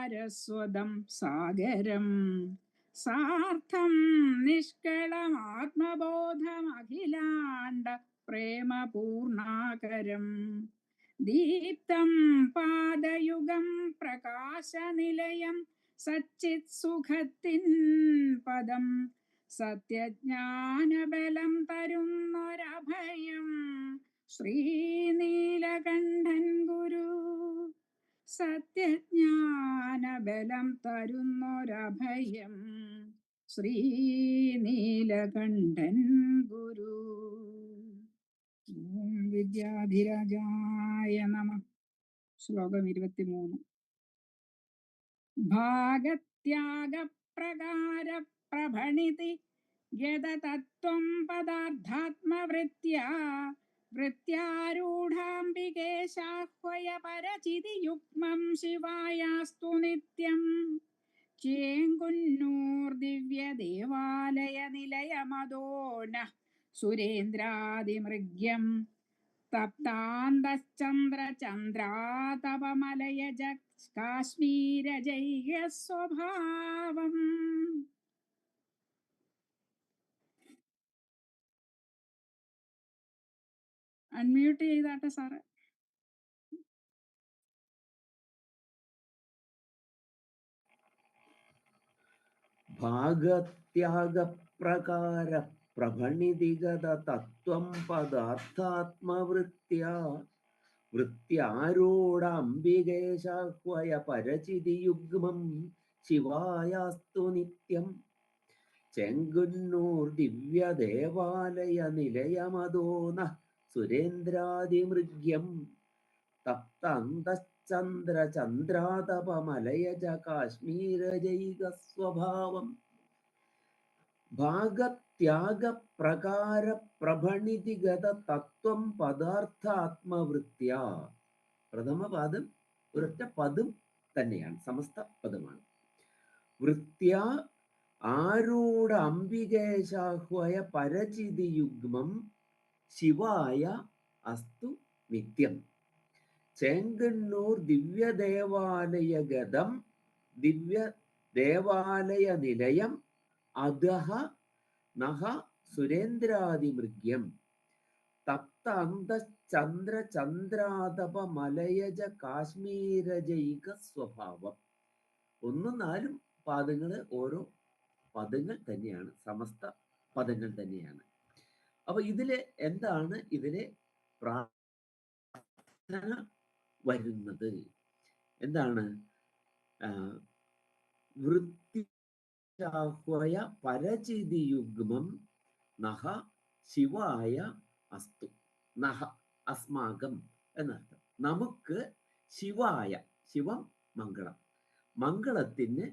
സാരസ്വതം സാഗരം സാർത്ഥം നിഷ്കളമാത്മബോധമഖിലാണ്ട പ്രേമപൂർണാകരം ദീപ്തം പാദയുഗം പ്രകാശനിലയം സച്ചിത് സുഖത്തിൻ പദം സത്യജ്ഞാനബലം തരുന്നൊരഭയം ശ്രീനീലകണ്ഠൻ ഗുരു. സത്യജ്ഞാനബലം തരുന്നൊരഭയം ശ്രീനീലകണ്ഠൻ ഗുരു. ഓം വിദ്യാധിരാജായ നമഃ. ശ്ലോകം 23. ഭാഗത്യാഗപ്രകാര പ്രഭണിതി യതതത്വം പദാർത്ഥാത്മവൃത്യാ വൃത്യാരൂഢാംബികേശാഹ്വയ പരചിതി യുഗ്മം ശിവായാസ്തു നിത്യം ചേങ്കുന്നൂർദിവ്യദേവാലയ നിലയമദോ നഃ സുരേന്ദ്രാദിമൃഗ്യം തപ്താന്തശ്ചന്ദ്രചന്ദ്രാതപമലയജ കാശ്മീരജൈക സ്വഭാവം. Unmute ചെയ്താട്ടെ sir. ഭാഗത്യാഗപ്രകാര പ്രഭണിതിഗത തത്വം പദാർത്ഥാത്മവൃത്യാ വൃത്യാരൂഢാംബികേശാഹ്വയ പരചിതി യുഗ്മം ശിവായാസ്തു നിത്യം ചെങ്കുന്നൂർ ദിവ്യദേവാലയ നിലയമദോ നഃ സുരേന്ദ്രാദിമൃഗ്യം തപ്താന്തശ്ചന്ദ്രചന്ദ്രാതപമലയജ കാശ്മീരജൈക സ്വഭാവം. ഭാഗത്യാഗപ്രകാര പ്രഭണിതിഗത തത്വം പദാർത്ഥാത്മവൃത്യാ. പ്രഥമ പാദം ഒരൊറ്റ പദം തന്നെയാണ്, സമസ്ത പദമാണ്. വൃത്യാ ആരൂഢ അംബികേശാഹ്വയ പരചിതി യുഗ്മം ശിവായ അസ്തു നിത്യം ചേങ്കണ്ണൂർ ദിവ്യദേവാലയ ഗതം ദിവ്യദേവാലയ നിലയം അധഃ നഹ സുരേന്ദ്രാദിമൃഗ്യം തപ്ത അന്തശ്ചന്ദ്രചന്ദ്രാതപമലയജ കാശ്മീരജൈക സ്വഭാവം. 1-4 പാദങ്ങള് ഓരോ പദങ്ങൾ തന്നെയാണ്, സമസ്ത പദങ്ങൾ തന്നെയാണ്. അപ്പൊ ഇതില് എന്താണ് ഇതിലെ പ്രാർത്ഥന വരുന്നത്? എന്താണ്? വൃത്തിയാഹ്വയ പരചിതി യുഗ്മം നഹ ശിവായ അസ്തു. നഹ അസ്മാകം എന്നർത്ഥം. നമുക്ക് ശിവായ, ശിവം മംഗളം, മംഗളത്തിന്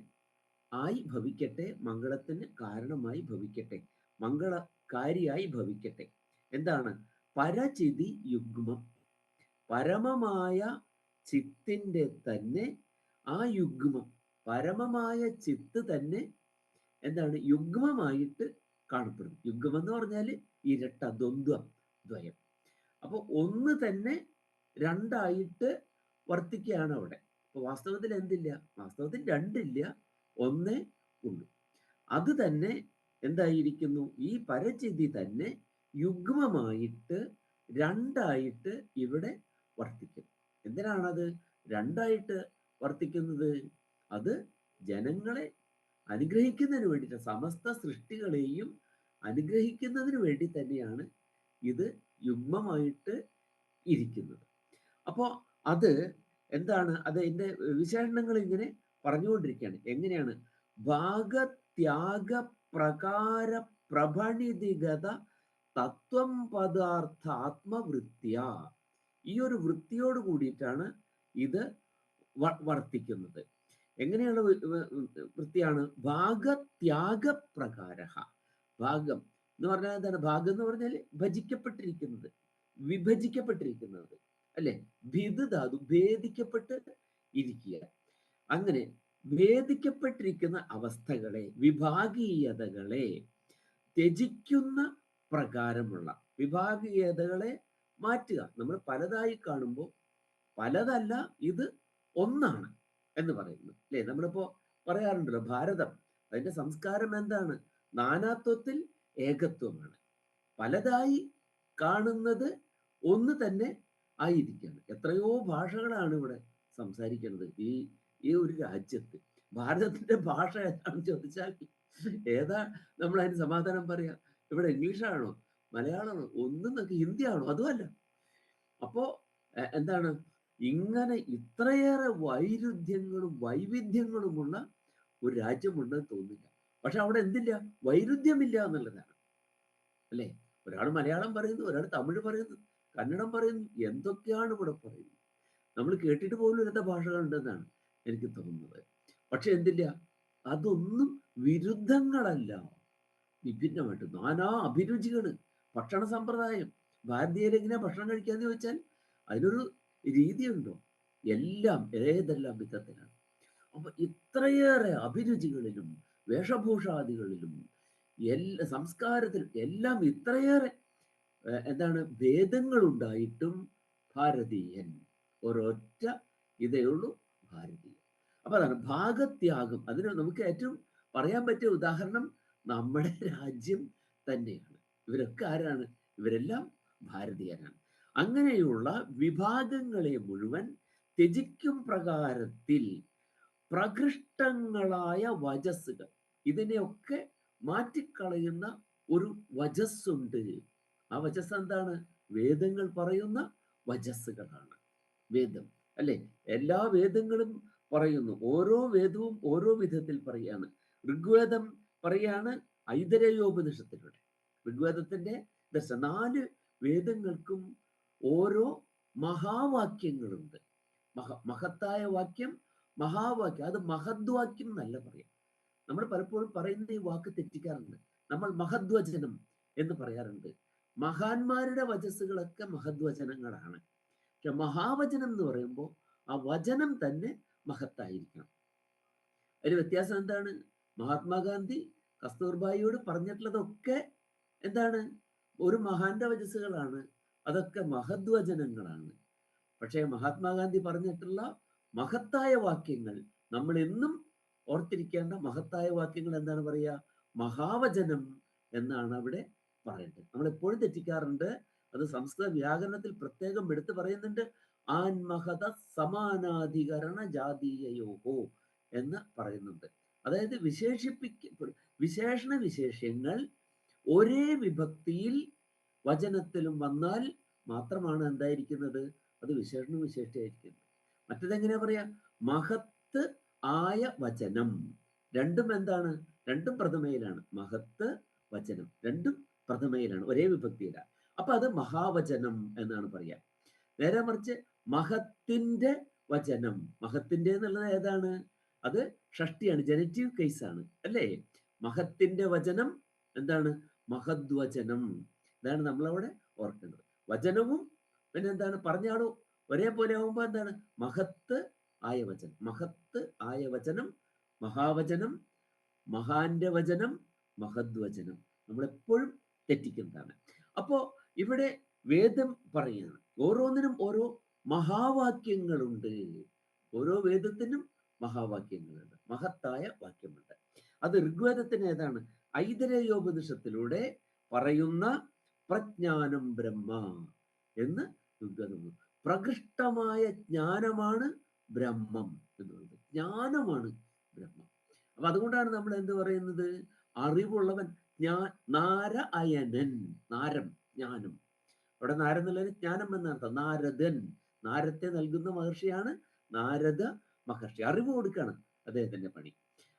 ആയി ഭവിക്കട്ടെ, മംഗളത്തിന് കാരണമായി ഭവിക്കട്ടെ, മംഗളകാരിയായി ഭവിക്കട്ടെ. എന്താണ്? പരചിതി യുഗ്മം, പരമമായ ചിത്തിന്റെ തന്നെ ആ യുഗ്മം, പരമമായ ചിത്ത് തന്നെ എന്താണ്? യുഗ്മമായിട്ട് കാണപ്പെടുന്നു. യുഗ്മം എന്ന് പറഞ്ഞാൽ ഇരട്ട, ദ്വന്ദ്വം, ദ്വയം. അപ്പൊ ഒന്ന് തന്നെ രണ്ടായിട്ട് വർത്തിക്കുകയാണ് അവിടെ. അപ്പൊ വാസ്തവത്തിൽ എന്തില്ല? വാസ്തവത്തിൽ രണ്ടില്ല, ഒന്നേ ഉള്ളൂ. അത് തന്നെ എന്തായിരിക്കുന്നു? ഈ പരചിതി തന്നെ യുഗ്മമായിട്ട് രണ്ടായിട്ട് ഇവിടെ വർത്തിക്കും. എന്തിനാണത് രണ്ടായിട്ട് വർത്തിക്കുന്നത്? അത് ജനങ്ങളെ അനുഗ്രഹിക്കുന്നതിന് വേണ്ടിയിട്ട്, സമസ്ത സൃഷ്ടികളെയും അനുഗ്രഹിക്കുന്നതിന് വേണ്ടി തന്നെയാണ് ഇത് യുഗ്മമായിട്ട് ഇരിക്കുന്നത്. അപ്പോൾ അത് എന്താണ്? അത് എൻ്റെ വിശേഷണങ്ങൾ ഇങ്ങനെ പറഞ്ഞുകൊണ്ടിരിക്കുകയാണ്. എങ്ങനെയാണ്? ഭാഗത്യാഗ പ്രകാര പ്രഭണിതിഗത തത്വം പദാർത്ഥ ആത്മവൃത്തിയ. ഈ ഒരു വൃത്തിയോട് കൂടിയിട്ടാണ് ഇത് വർത്തിക്കുന്നത്. എങ്ങനെയുള്ള വൃത്തിയാണ്? ഭാഗത്യാഗ പ്രകാര. ഭാഗം എന്ന് പറഞ്ഞാൽ എന്താണ്? ഭാഗം എന്ന് പറഞ്ഞാൽ ഭജിക്കപ്പെട്ടിരിക്കുന്നത്, വിഭജിക്കപ്പെട്ടിരിക്കുന്നത്, അല്ലെ? ഭിത് ധാതു, ഭേദിക്കപ്പെട്ട് ഇരിക്കുക. അങ്ങനെ ഭേദിക്കപ്പെട്ടിരിക്കുന്ന അവസ്ഥകളെ, വിഭാഗീയതകളെ ത്യജിക്കുന്ന പ്രകാരമുള്ള വിഭാഗീയതകളെ മാറ്റുക. നമ്മൾ പലതായി കാണുമ്പോൾ പലതല്ല, ഇത് ഒന്നാണ്. എന്ന് പറയുന്നു അല്ലേ? നമ്മളിപ്പോ പറയാറുണ്ടല്ലോ ഭാരതം, അതിന്റെ സംസ്കാരം എന്താണ്? നാനാത്വത്തിൽ ഏകത്വമാണ്. പലതായി കാണുന്നത് ഒന്ന് തന്നെ ആയിരിക്കണം. എത്രയോ ഭാഷകളാണ് ഇവിടെ സംസാരിക്കുന്നത് ഈ ഈ ഒരു രാജ്യത്ത്. ഭാരതത്തിന്റെ ഭാഷ ഏതാണെന്ന് ചോദിച്ചാൽ ഏതാ നമ്മൾ അതിന് സമാധാനം പറയാ? ഇവിടെ ഇംഗ്ലീഷാണോ, മലയാളമാണോ, ഒന്നും നമുക്ക് ഹിന്ദിയാണോ, അതുമല്ല. അപ്പോ എന്താണ്, ഇങ്ങനെ ഇത്രയേറെ വൈരുദ്ധ്യങ്ങളും വൈവിധ്യങ്ങളുമുള്ള ഒരു രാജ്യമുണ്ടെന്ന് തോന്നില്ല. പക്ഷെ അവിടെ എന്തില്ല? വൈരുദ്ധ്യമില്ല എന്നുള്ളതാണ് അല്ലേ? ഒരാൾ മലയാളം പറയുന്നു, ഒരാൾ തമിഴ് പറയുന്നു, കന്നഡം പറയുന്നു, എന്തൊക്കെയാണ് ഇവിടെ പറയുന്നത്. നമ്മൾ കേട്ടിട്ട് പോലും ഇല്ലാത്ത ഭാഷകളുണ്ടെന്നാണ് എനിക്ക് തോന്നുന്നത്. പക്ഷെ എന്തില്ല, അതൊന്നും വിരുദ്ധങ്ങളല്ല, വിഭിന്നമായിട്ട് നാനാ അഭിരുചികള്. ഭക്ഷണ സമ്പ്രദായം, ഭാരതീയരെങ്ങനെയാ ഭക്ഷണം കഴിക്കാന്ന് ചോദിച്ചാൽ അതിനൊരു രീതിയുണ്ടോ? എല്ലാം ഏതെല്ലാം വിധത്തിലാണ്. അപ്പൊ ഇത്രയേറെ അഭിരുചികളിലും വേഷഭൂഷാദികളിലും എല്ലാ സംസ്കാരത്തിലും എല്ലാം ഇത്രയേറെ എന്താണ് ഭേദങ്ങൾ ഉണ്ടായിട്ടും ഭാരതീയൻ, ഒരൊറ്റ ഇതേ ഉള്ളൂ, ഭാരതീയൻ. അപ്പൊ അതാണ് ഭാഗത്യാഗം. അതിന് നമുക്ക് ഏറ്റവും പറയാൻ പറ്റിയ ഉദാഹരണം നമ്മുടെ രാജ്യം തന്നെയാണ്. ഇവരൊക്കെ ആരാണ്? ഇവരെല്ലാം ഭാരതീയരാണ്. അങ്ങനെയുള്ള വിഭാഗങ്ങളെ മുഴുവൻ ത്യജിക്കും പ്രകാരത്തിൽ പ്രകൃഷ്ടങ്ങളായ വചസ്സുകൾ, ഇതിനെയൊക്കെ മാറ്റിക്കളയുന്ന ഒരു വചസ്സുണ്ട്. ആ വചസ് എന്താണ്? വേദങ്ങൾ പറയുന്ന വചസ്സുകളാണ് വേദം അല്ലെ? എല്ലാ വേദങ്ങളും പറയുന്നു. ഓരോ വേദവും ഓരോ വിധത്തിൽ പറയാണ്. ഋഗ്വേദം പറയാണ് ഐതരേയോപനിഷത്തിലൂടെ. ഋഗ്വേദത്തിന്റെ 4 വേദങ്ങൾക്കും ഓരോ മഹാവാക്യങ്ങളുണ്ട്. മഹത്തായ വാക്യം, മഹാവാക്യം. അത് മഹദ്വാക്യം എന്നല്ല പറയാം. നമ്മൾ പലപ്പോഴും പറയുന്ന ഈ വാക്ക് തെറ്റിക്കാറുണ്ട്. നമ്മൾ മഹദ്വചനം എന്ന് പറയാറുണ്ട്. മഹാന്മാരുടെ വചസ്സുകളൊക്കെ മഹദ്വചനങ്ങളാണ്. പക്ഷെ മഹാവചനം എന്ന് പറയുമ്പോൾ ആ വചനം തന്നെ മഹത്തായിരിക്കണം. അതിന് വ്യത്യാസം എന്താണ്? മഹാത്മാഗാന്ധി കസ്തൂർബായിയോട് പറഞ്ഞിട്ടുള്ളതൊക്കെ എന്താണ്? ഒരു മഹാന്റെ വചസ്സുകളാണ്, അതൊക്കെ മഹദ്വചനങ്ങളാണ്. പക്ഷേ മഹാത്മാഗാന്ധി പറഞ്ഞിട്ടുള്ള മഹത്തായ വാക്യങ്ങൾ, നമ്മൾ എന്നും ഓർത്തിരിക്കേണ്ട മഹത്തായ വാക്യങ്ങൾ എന്താണ് പറയുക? മഹാവചനം എന്നാണ് അവിടെ പറയേണ്ടത്. നമ്മൾ എപ്പോഴും തെറ്റിക്കാറുണ്ട്. അത് സംസ്കൃത വ്യാകരണത്തിൽ പ്രത്യേകം എടുത്തു പറയുന്നുണ്ട്. ആൻമഹത സമാനാധികരണ ജാതീയയോഹോ എന്ന് പറയുന്നുണ്ട്. അതായത് വിശേഷണ വിശേഷ്യങ്ങൾ ഒരേ വിഭക്തിയിൽ വചനത്തിലും വന്നാൽ മാത്രമാണ് എന്തായിരിക്കുന്നത്? അത് വിശേഷണ വിശേഷമായിരിക്കുന്നത്. മറ്റതെങ്ങനെയാ പറയാ? മഹത്ത് ആയ വചനം. രണ്ടും എന്താണ്? രണ്ടും പ്രഥമയിലാണ്. മഹത്ത് വചനം രണ്ടും പ്രഥമയിലാണ്, ഒരേ വിഭക്തിയിലാണ്. അപ്പൊ അത് മഹാവചനം എന്നാണ് പറയാ. നേരെ മറിച്ച് മഹത്തിന്റെ വചനം, മഹത്തിന്റെ എന്നുള്ളത് ഏതാണ്? അത് ഷഷ്ടിയാണ്, ജനറ്റീവ് കേസ് ആണ് അല്ലേ? മഹത്തിന്റെ വചനം എന്താണ്? മഹദ്വചനം. ഇതാണ് നമ്മളവിടെ ഓർക്കേണ്ടത്. വചനവും പിന്നെ എന്താണ് പറഞ്ഞാലോ ഒരേപോലെ ആവുമ്പോ എന്താണ്? മഹത്ത് ആയ വചനം. മഹത്ത് ആയ വചനം മഹാവചനം, മഹാന്റെ വചനം മഹദ്വചനം. നമ്മളെപ്പോഴും തെറ്റിക്കുന്നതാണ്. അപ്പോ ഇവിടെ വേദം പറയുകയാണ് ഓരോന്നിനും ഓരോ മഹാവാക്യങ്ങളുണ്ട്. ഓരോ വേദത്തിനും മഹാവാക്യങ്ങളുണ്ട്, മഹത്തായ വാക്യമുണ്ട്. അത് ഋഗ്വേദത്തിന് ഏതാണ്? ഐതരേയോപനിഷത്തിലൂടെ പറയുന്ന പ്രജ്ഞാനം ബ്രഹ്മ എന്ന് ഋഗ്വേദം. പ്രകൃഷ്ടമായ ജ്ഞാനമാണ് ബ്രഹ്മം എന്നുള്ളത്. ജ്ഞാനമാണ് ബ്രഹ്മം. അപ്പൊ അതുകൊണ്ടാണ് നമ്മൾ എന്ത് പറയുന്നത്? അറിവുള്ളവൻ നാര അയനൻ. നാരം ജ്ഞാനം. അവിടെ നാരം എന്നുള്ളതിന് ജ്ഞാനം എന്നർത്ഥം. നാരദൻ, നാരത്തെ നൽകുന്ന മഹർഷിയാണ് നാരദ മഹർഷി. അറിവ് കൊടുക്കാണ് അദ്ദേഹത്തിന്റെ പണി.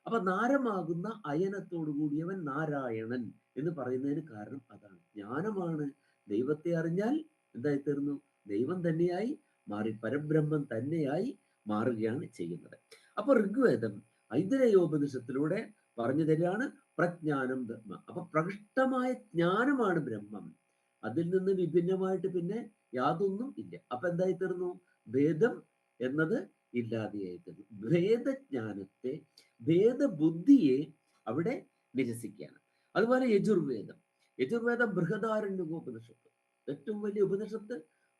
അപ്പൊ നാരമാകുന്ന അയനത്തോടു കൂടിയവൻ നാരായണൻ എന്ന് പറയുന്നതിന് കാരണം അതാണ്. ജ്ഞാനമാണ്. ദൈവത്തെ അറിഞ്ഞാൽ എന്തായി തീർന്നു? ദൈവം തന്നെയായി മാറി, പരബ്രഹ്മം തന്നെയായി മാറുകയാണ് ചെയ്യുന്നത്. അപ്പൊ ഋഗ്വേദം ഐതരേയോപനിഷത്തിലൂടെ പറഞ്ഞു തരികയാണ് പ്രജ്ഞാനം ബ്രഹ്മ. അപ്പൊ പ്രകൃഷ്ടമായ ജ്ഞാനമാണ് ബ്രഹ്മം. അതിൽ നിന്ന് വിഭിന്നമായിട്ട് പിന്നെ യാതൊന്നും ഇല്ല. അപ്പൊ എന്തായി തീർന്നു? ഭേദം എന്നത് ഇല്ലാതെയായി തീർന്നു. ഭേദജ്ഞാനത്തെ, ഭേദബുദ്ധിയെ അവിടെ നിരസിക്കുകയാണ്. അതുപോലെ യജുർവേദം. യജുർവേദം ബൃഹദാരണ്യകോപനിഷത്ത്, ഏറ്റവും വലിയ ഉപനിഷത്ത്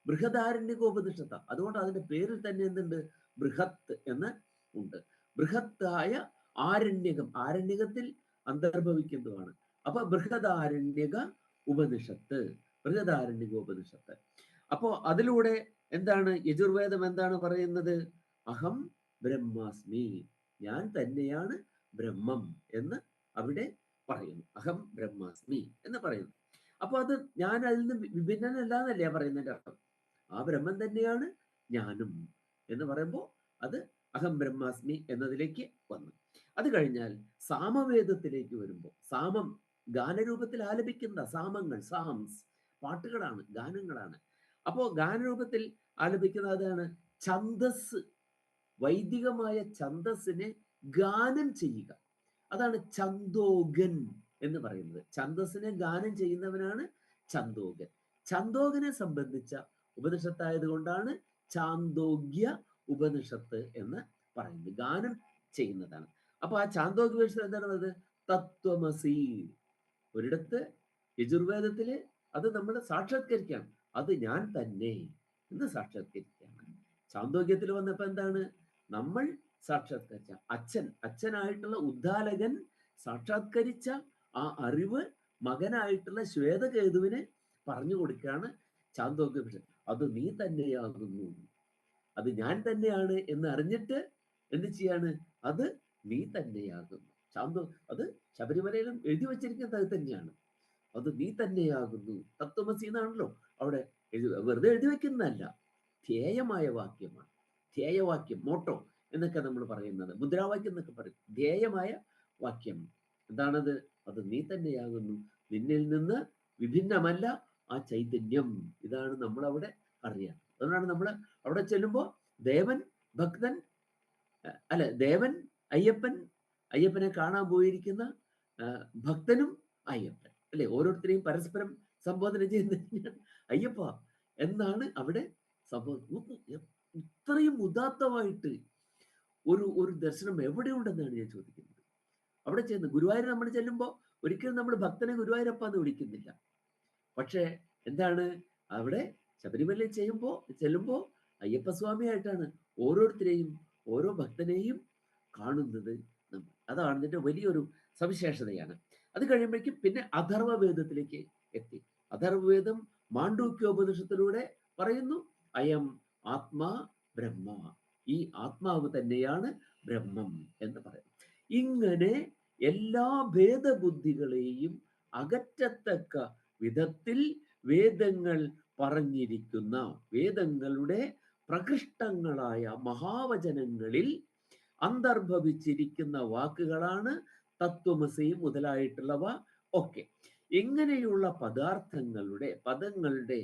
ബൃഹദാരണ്യകോപനിഷത്താണ്. അതുകൊണ്ട് അതിന്റെ പേരിൽ തന്നെ എന്തുണ്ട്? ബൃഹത്ത് എന്ന് ഉണ്ട്. ബൃഹത്തായ ആരണ്യകം, ആരണ്യകത്തിൽ അന്തർഭവിക്കുന്നതാണ്. അപ്പൊ ബൃഹദാരണ്യക ഉപനിഷത്ത്, ബൃഹദാരണ്യക ഉപനിഷത്ത്. അപ്പോ അതിലൂടെ എന്താണ് യജുർവേദം എന്താണ് പറയുന്നത്? അഹം ബ്രഹ്മാസ്മി, ഞാൻ തന്നെയാണ് ബ്രഹ്മം എന്ന് അവിടെ പറയുന്നു. അഹം ബ്രഹ്മാസ്മി എന്ന് പറയുന്നു. അപ്പൊ അത് ഞാൻ അതിൽ നിന്ന് വിഭിന്നനല്ല എന്നല്ലേ പറയുന്നതിന്റെ അർത്ഥം. ആ ബ്രഹ്മം തന്നെയാണ് ഞാനും എന്ന് പറയുമ്പോൾ അത് അഹം ബ്രഹ്മാസ്മി എന്നതിലേക്ക് വന്നു. അത് കഴിഞ്ഞാൽ സാമവേദത്തിലേക്ക് വരുമ്പോൾ, സാമം ഗാനരൂപത്തിൽ ആലപിക്കുന്ന സാമങ്ങൾ, സാംസ് പാട്ടുകളാണ്, ഗാനങ്ങളാണ്. അപ്പോ ഗാനരൂപത്തിൽ ആലപിക്കുന്ന അതാണ് ഛന്ദസ്, വൈദികമായ ഛന്ദസ്സിനെ ഗാനം ചെയ്യുക. അതാണ് ഛന്ദോഗൻ എന്ന് പറയുന്നത്. ഛന്ദസ്സിനെ ഗാനം ചെയ്യുന്നവനാണ് ഛന്ദോഗൻ. ഛന്ദോഗനെ സംബന്ധിച്ച ഉപനിഷത്തായത് കൊണ്ടാണ് ഛാന്തോഗ്യ ഉപനിഷത്ത് എന്ന് പറയുന്നത്. ഗാനം ചെയ്യുന്നതാണ്. അപ്പൊ ആ ഛാന്തോഗ്യ ഉപനിഷത്ത് എന്താണ്? തത്വമസി. ഒരിടത്ത് യജുർവേദത്തില് അത് നമ്മൾ സാക്ഷാത്കരിക്കാം, അത് ഞാൻ തന്നെ എന്ന് സാക്ഷാത്കരിക്കുകയാണ്. ഛാന്തോഗ്യത്തിൽ വന്നപ്പോ എന്താണ്? നമ്മൾ സാക്ഷാത്കരിച്ച അച്ഛനായിട്ടുള്ള ഉദ്ദാലകൻ സാക്ഷാത്കരിച്ച ആ അറിവ് മകനായിട്ടുള്ള ശ്വേതകേതുവിനെ പറഞ്ഞു കൊടുക്കുകയാണ് ഛാന്തോഗ്യോപനിഷത്ത്. അത് നീ തന്നെയാകുന്നു, അത് ഞാൻ തന്നെയാണ് എന്ന് അറിഞ്ഞിട്ട് എന്ത് ചെയ്യാണ്? അത് നീ തന്നെയാകുന്നു. അത് ശബരിമലയിലും എഴുതി വച്ചിരിക്കുന്നത് അത് തന്നെയാണ്. അത് നീ തന്നെയാകുന്നു. തത്വമസി എന്നാണല്ലോ അവിടെ വെറുതെ എഴുതി വെക്കുന്നതല്ല, ധ്യേയമായ വാക്യമാണ്. ധ്യേയവാക്യം, മോട്ടോ എന്നൊക്കെ നമ്മൾ പറയുന്നത്, മുദ്രാവാക്യം എന്നൊക്കെ പറയും. ധ്യേയമായ വാക്യം എന്താണത്? അത് നീ തന്നെയാകുന്നു, നിന്നിൽ നിന്ന് വിഭിന്നമല്ല ആ ചൈതന്യം. ഇതാണ് നമ്മൾ അവിടെ അറിയാം. അതുകൊണ്ടാണ് നമ്മൾ അവിടെ ചെല്ലുമ്പോൾ ദേവൻ ഭക്തൻ, അല്ല ദേവൻ അയ്യപ്പനെ കാണാൻ പോയിരിക്കുന്ന ഭക്തനും അയ്യപ്പൻ അല്ലെ, ഓരോരുത്തരെയും പരസ്പരം സംബോധന ചെയ്യുന്ന അയ്യപ്പ എന്നാണ് അവിടെ സംഭവം. ഇത്രയും ഉദാത്തമായിട്ട് ഒരു ദർശനം എവിടെയുണ്ടെന്നാണ് ഞാൻ ചോദിക്കുന്നത്. അവിടെ ചെന്ന് ഗുരുവായൂർ നമ്മൾ ചെല്ലുമ്പോൾ ഒരിക്കലും നമ്മൾ ഭക്തനെ ഗുരുവായൂരപ്പ എന്ന് വിളിക്കുന്നില്ല. പക്ഷേ എന്താണ് അവിടെ ശബരിമലയിൽ ചെല്ലുമ്പോൾ അയ്യപ്പസ്വാമിയായിട്ടാണ് ഓരോരുത്തരെയും, ഓരോ ഭക്തനെയും കാണുന്നത് നമ്മൾ. അതാണ് ഇതിന്റെ വലിയൊരു സവിശേഷതയാണ്. അത് കഴിയുമ്പോഴേക്കും പിന്നെ അഥർവവേദത്തിലേക്ക് എത്തി. അഥർവവേദം മാണ്ഡൂക്യോപനിഷത്തിലൂടെ പറയുന്നു അയം ആത്മാ ബ്രഹ്മ, ഈ ആത്മാവ് തന്നെയാണ് ബ്രഹ്മം എന്ന് പറയുന്നു. ഇങ്ങനെ എല്ലാ ഭേദബുദ്ധികളെയും അകറ്റത്തക്ക വിധത്തിൽ വേദങ്ങൾ പറഞ്ഞിരിക്കുന്ന, വേദങ്ങളുടെ പ്രകൃഷ്ടങ്ങളായ മഹാവചനങ്ങളിൽ അന്തർഭവിച്ചിരിക്കുന്ന വാക്കുകളാണ് തത്വമസി മുതലായിട്ടുള്ളവ ഒക്കെ. ഇങ്ങനെയുള്ള പദങ്ങളുടെ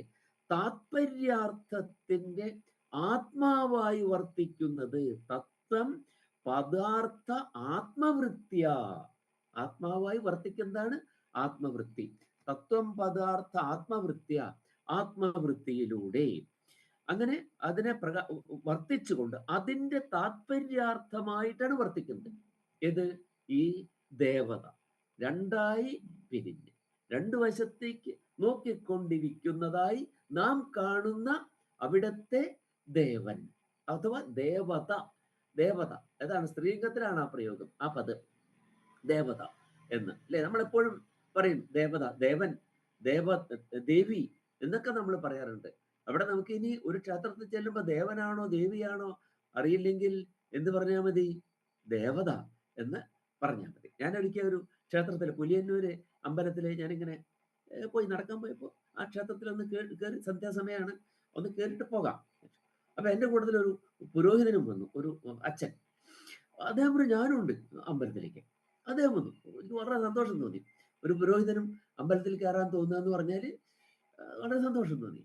താത്പര്യാർത്ഥത്തിന്റെ ആത്മാവായി വർത്തിക്കുന്നത് തത്വം പദാർത്ഥ ആത്മവൃത്തിയ. ആത്മാവായി വർത്തിക്കുന്നതാണ് ആത്മവൃത്തി. തത്വം പദാർത്ഥ ആത്മവൃത്തിയ, ആത്മവൃത്തിയിലൂടെ അങ്ങനെ അതിനെ വർത്തിച്ചുകൊണ്ട് അതിന്റെ താത്പര്യാർത്ഥമായിട്ടാണ് വർത്തിക്കുന്നത്. ഇത് ഈ ദേവത രണ്ടായി പിരിഞ്ഞ് രണ്ടു വശത്തേക്ക് നോക്കിക്കൊണ്ടിരിക്കുന്നതായി നാം കാണുന്ന അവിടത്തെ ദേവൻ അഥവാ ദേവത. ഏതാണ്? സ്ത്രീലിംഗത്തിലാണ് ആ പ്രയോഗം, ആ പദം ദേവത എന്ന് അല്ലെ. നമ്മളെപ്പോഴും പറയും ദേവത, ദേവൻ, ദേവി എന്നൊക്കെ നമ്മൾ പറയാറുണ്ട്. അവിടെ നമുക്ക് ഇനി ഒരു ക്ഷേത്രത്തിൽ ചെല്ലുമ്പോൾ ദേവനാണോ ദേവിയാണോ അറിയില്ലെങ്കിൽ എന്ത് പറഞ്ഞാൽ മതി? ദേവത എന്ന് പറഞ്ഞാൽ മതി. ഞാൻ ഒരിക്കൽ ഒരു ക്ഷേത്രത്തിൽ പുലിയന്നൂര് അമ്പലത്തില് ഞാനിങ്ങനെ പോയി നടക്കാൻ പോയപ്പോൾ ആ ക്ഷേത്രത്തിൽ ഒന്ന് കയറി, സന്ധ്യാസമയമാണ്, ഒന്ന് കയറിയിട്ട് പോകാം. അപ്പൊ എൻ്റെ കൂട്ടത്തിൽ ഒരു പുരോഹിതനും വന്നു, ഒരു അച്ഛൻ. അദ്ദേഹം പറഞ്ഞു ഞാനും ഉണ്ട് അമ്പലത്തിലേക്ക്. അദ്ദേഹം വന്നു. എനിക്ക് വളരെ സന്തോഷം തോന്നി. ഒരു പുരോഹിതനും അമ്പലത്തിൽ കയറാൻ തോന്നുക എന്ന് പറഞ്ഞാല് വളരെ സന്തോഷം തോന്നി.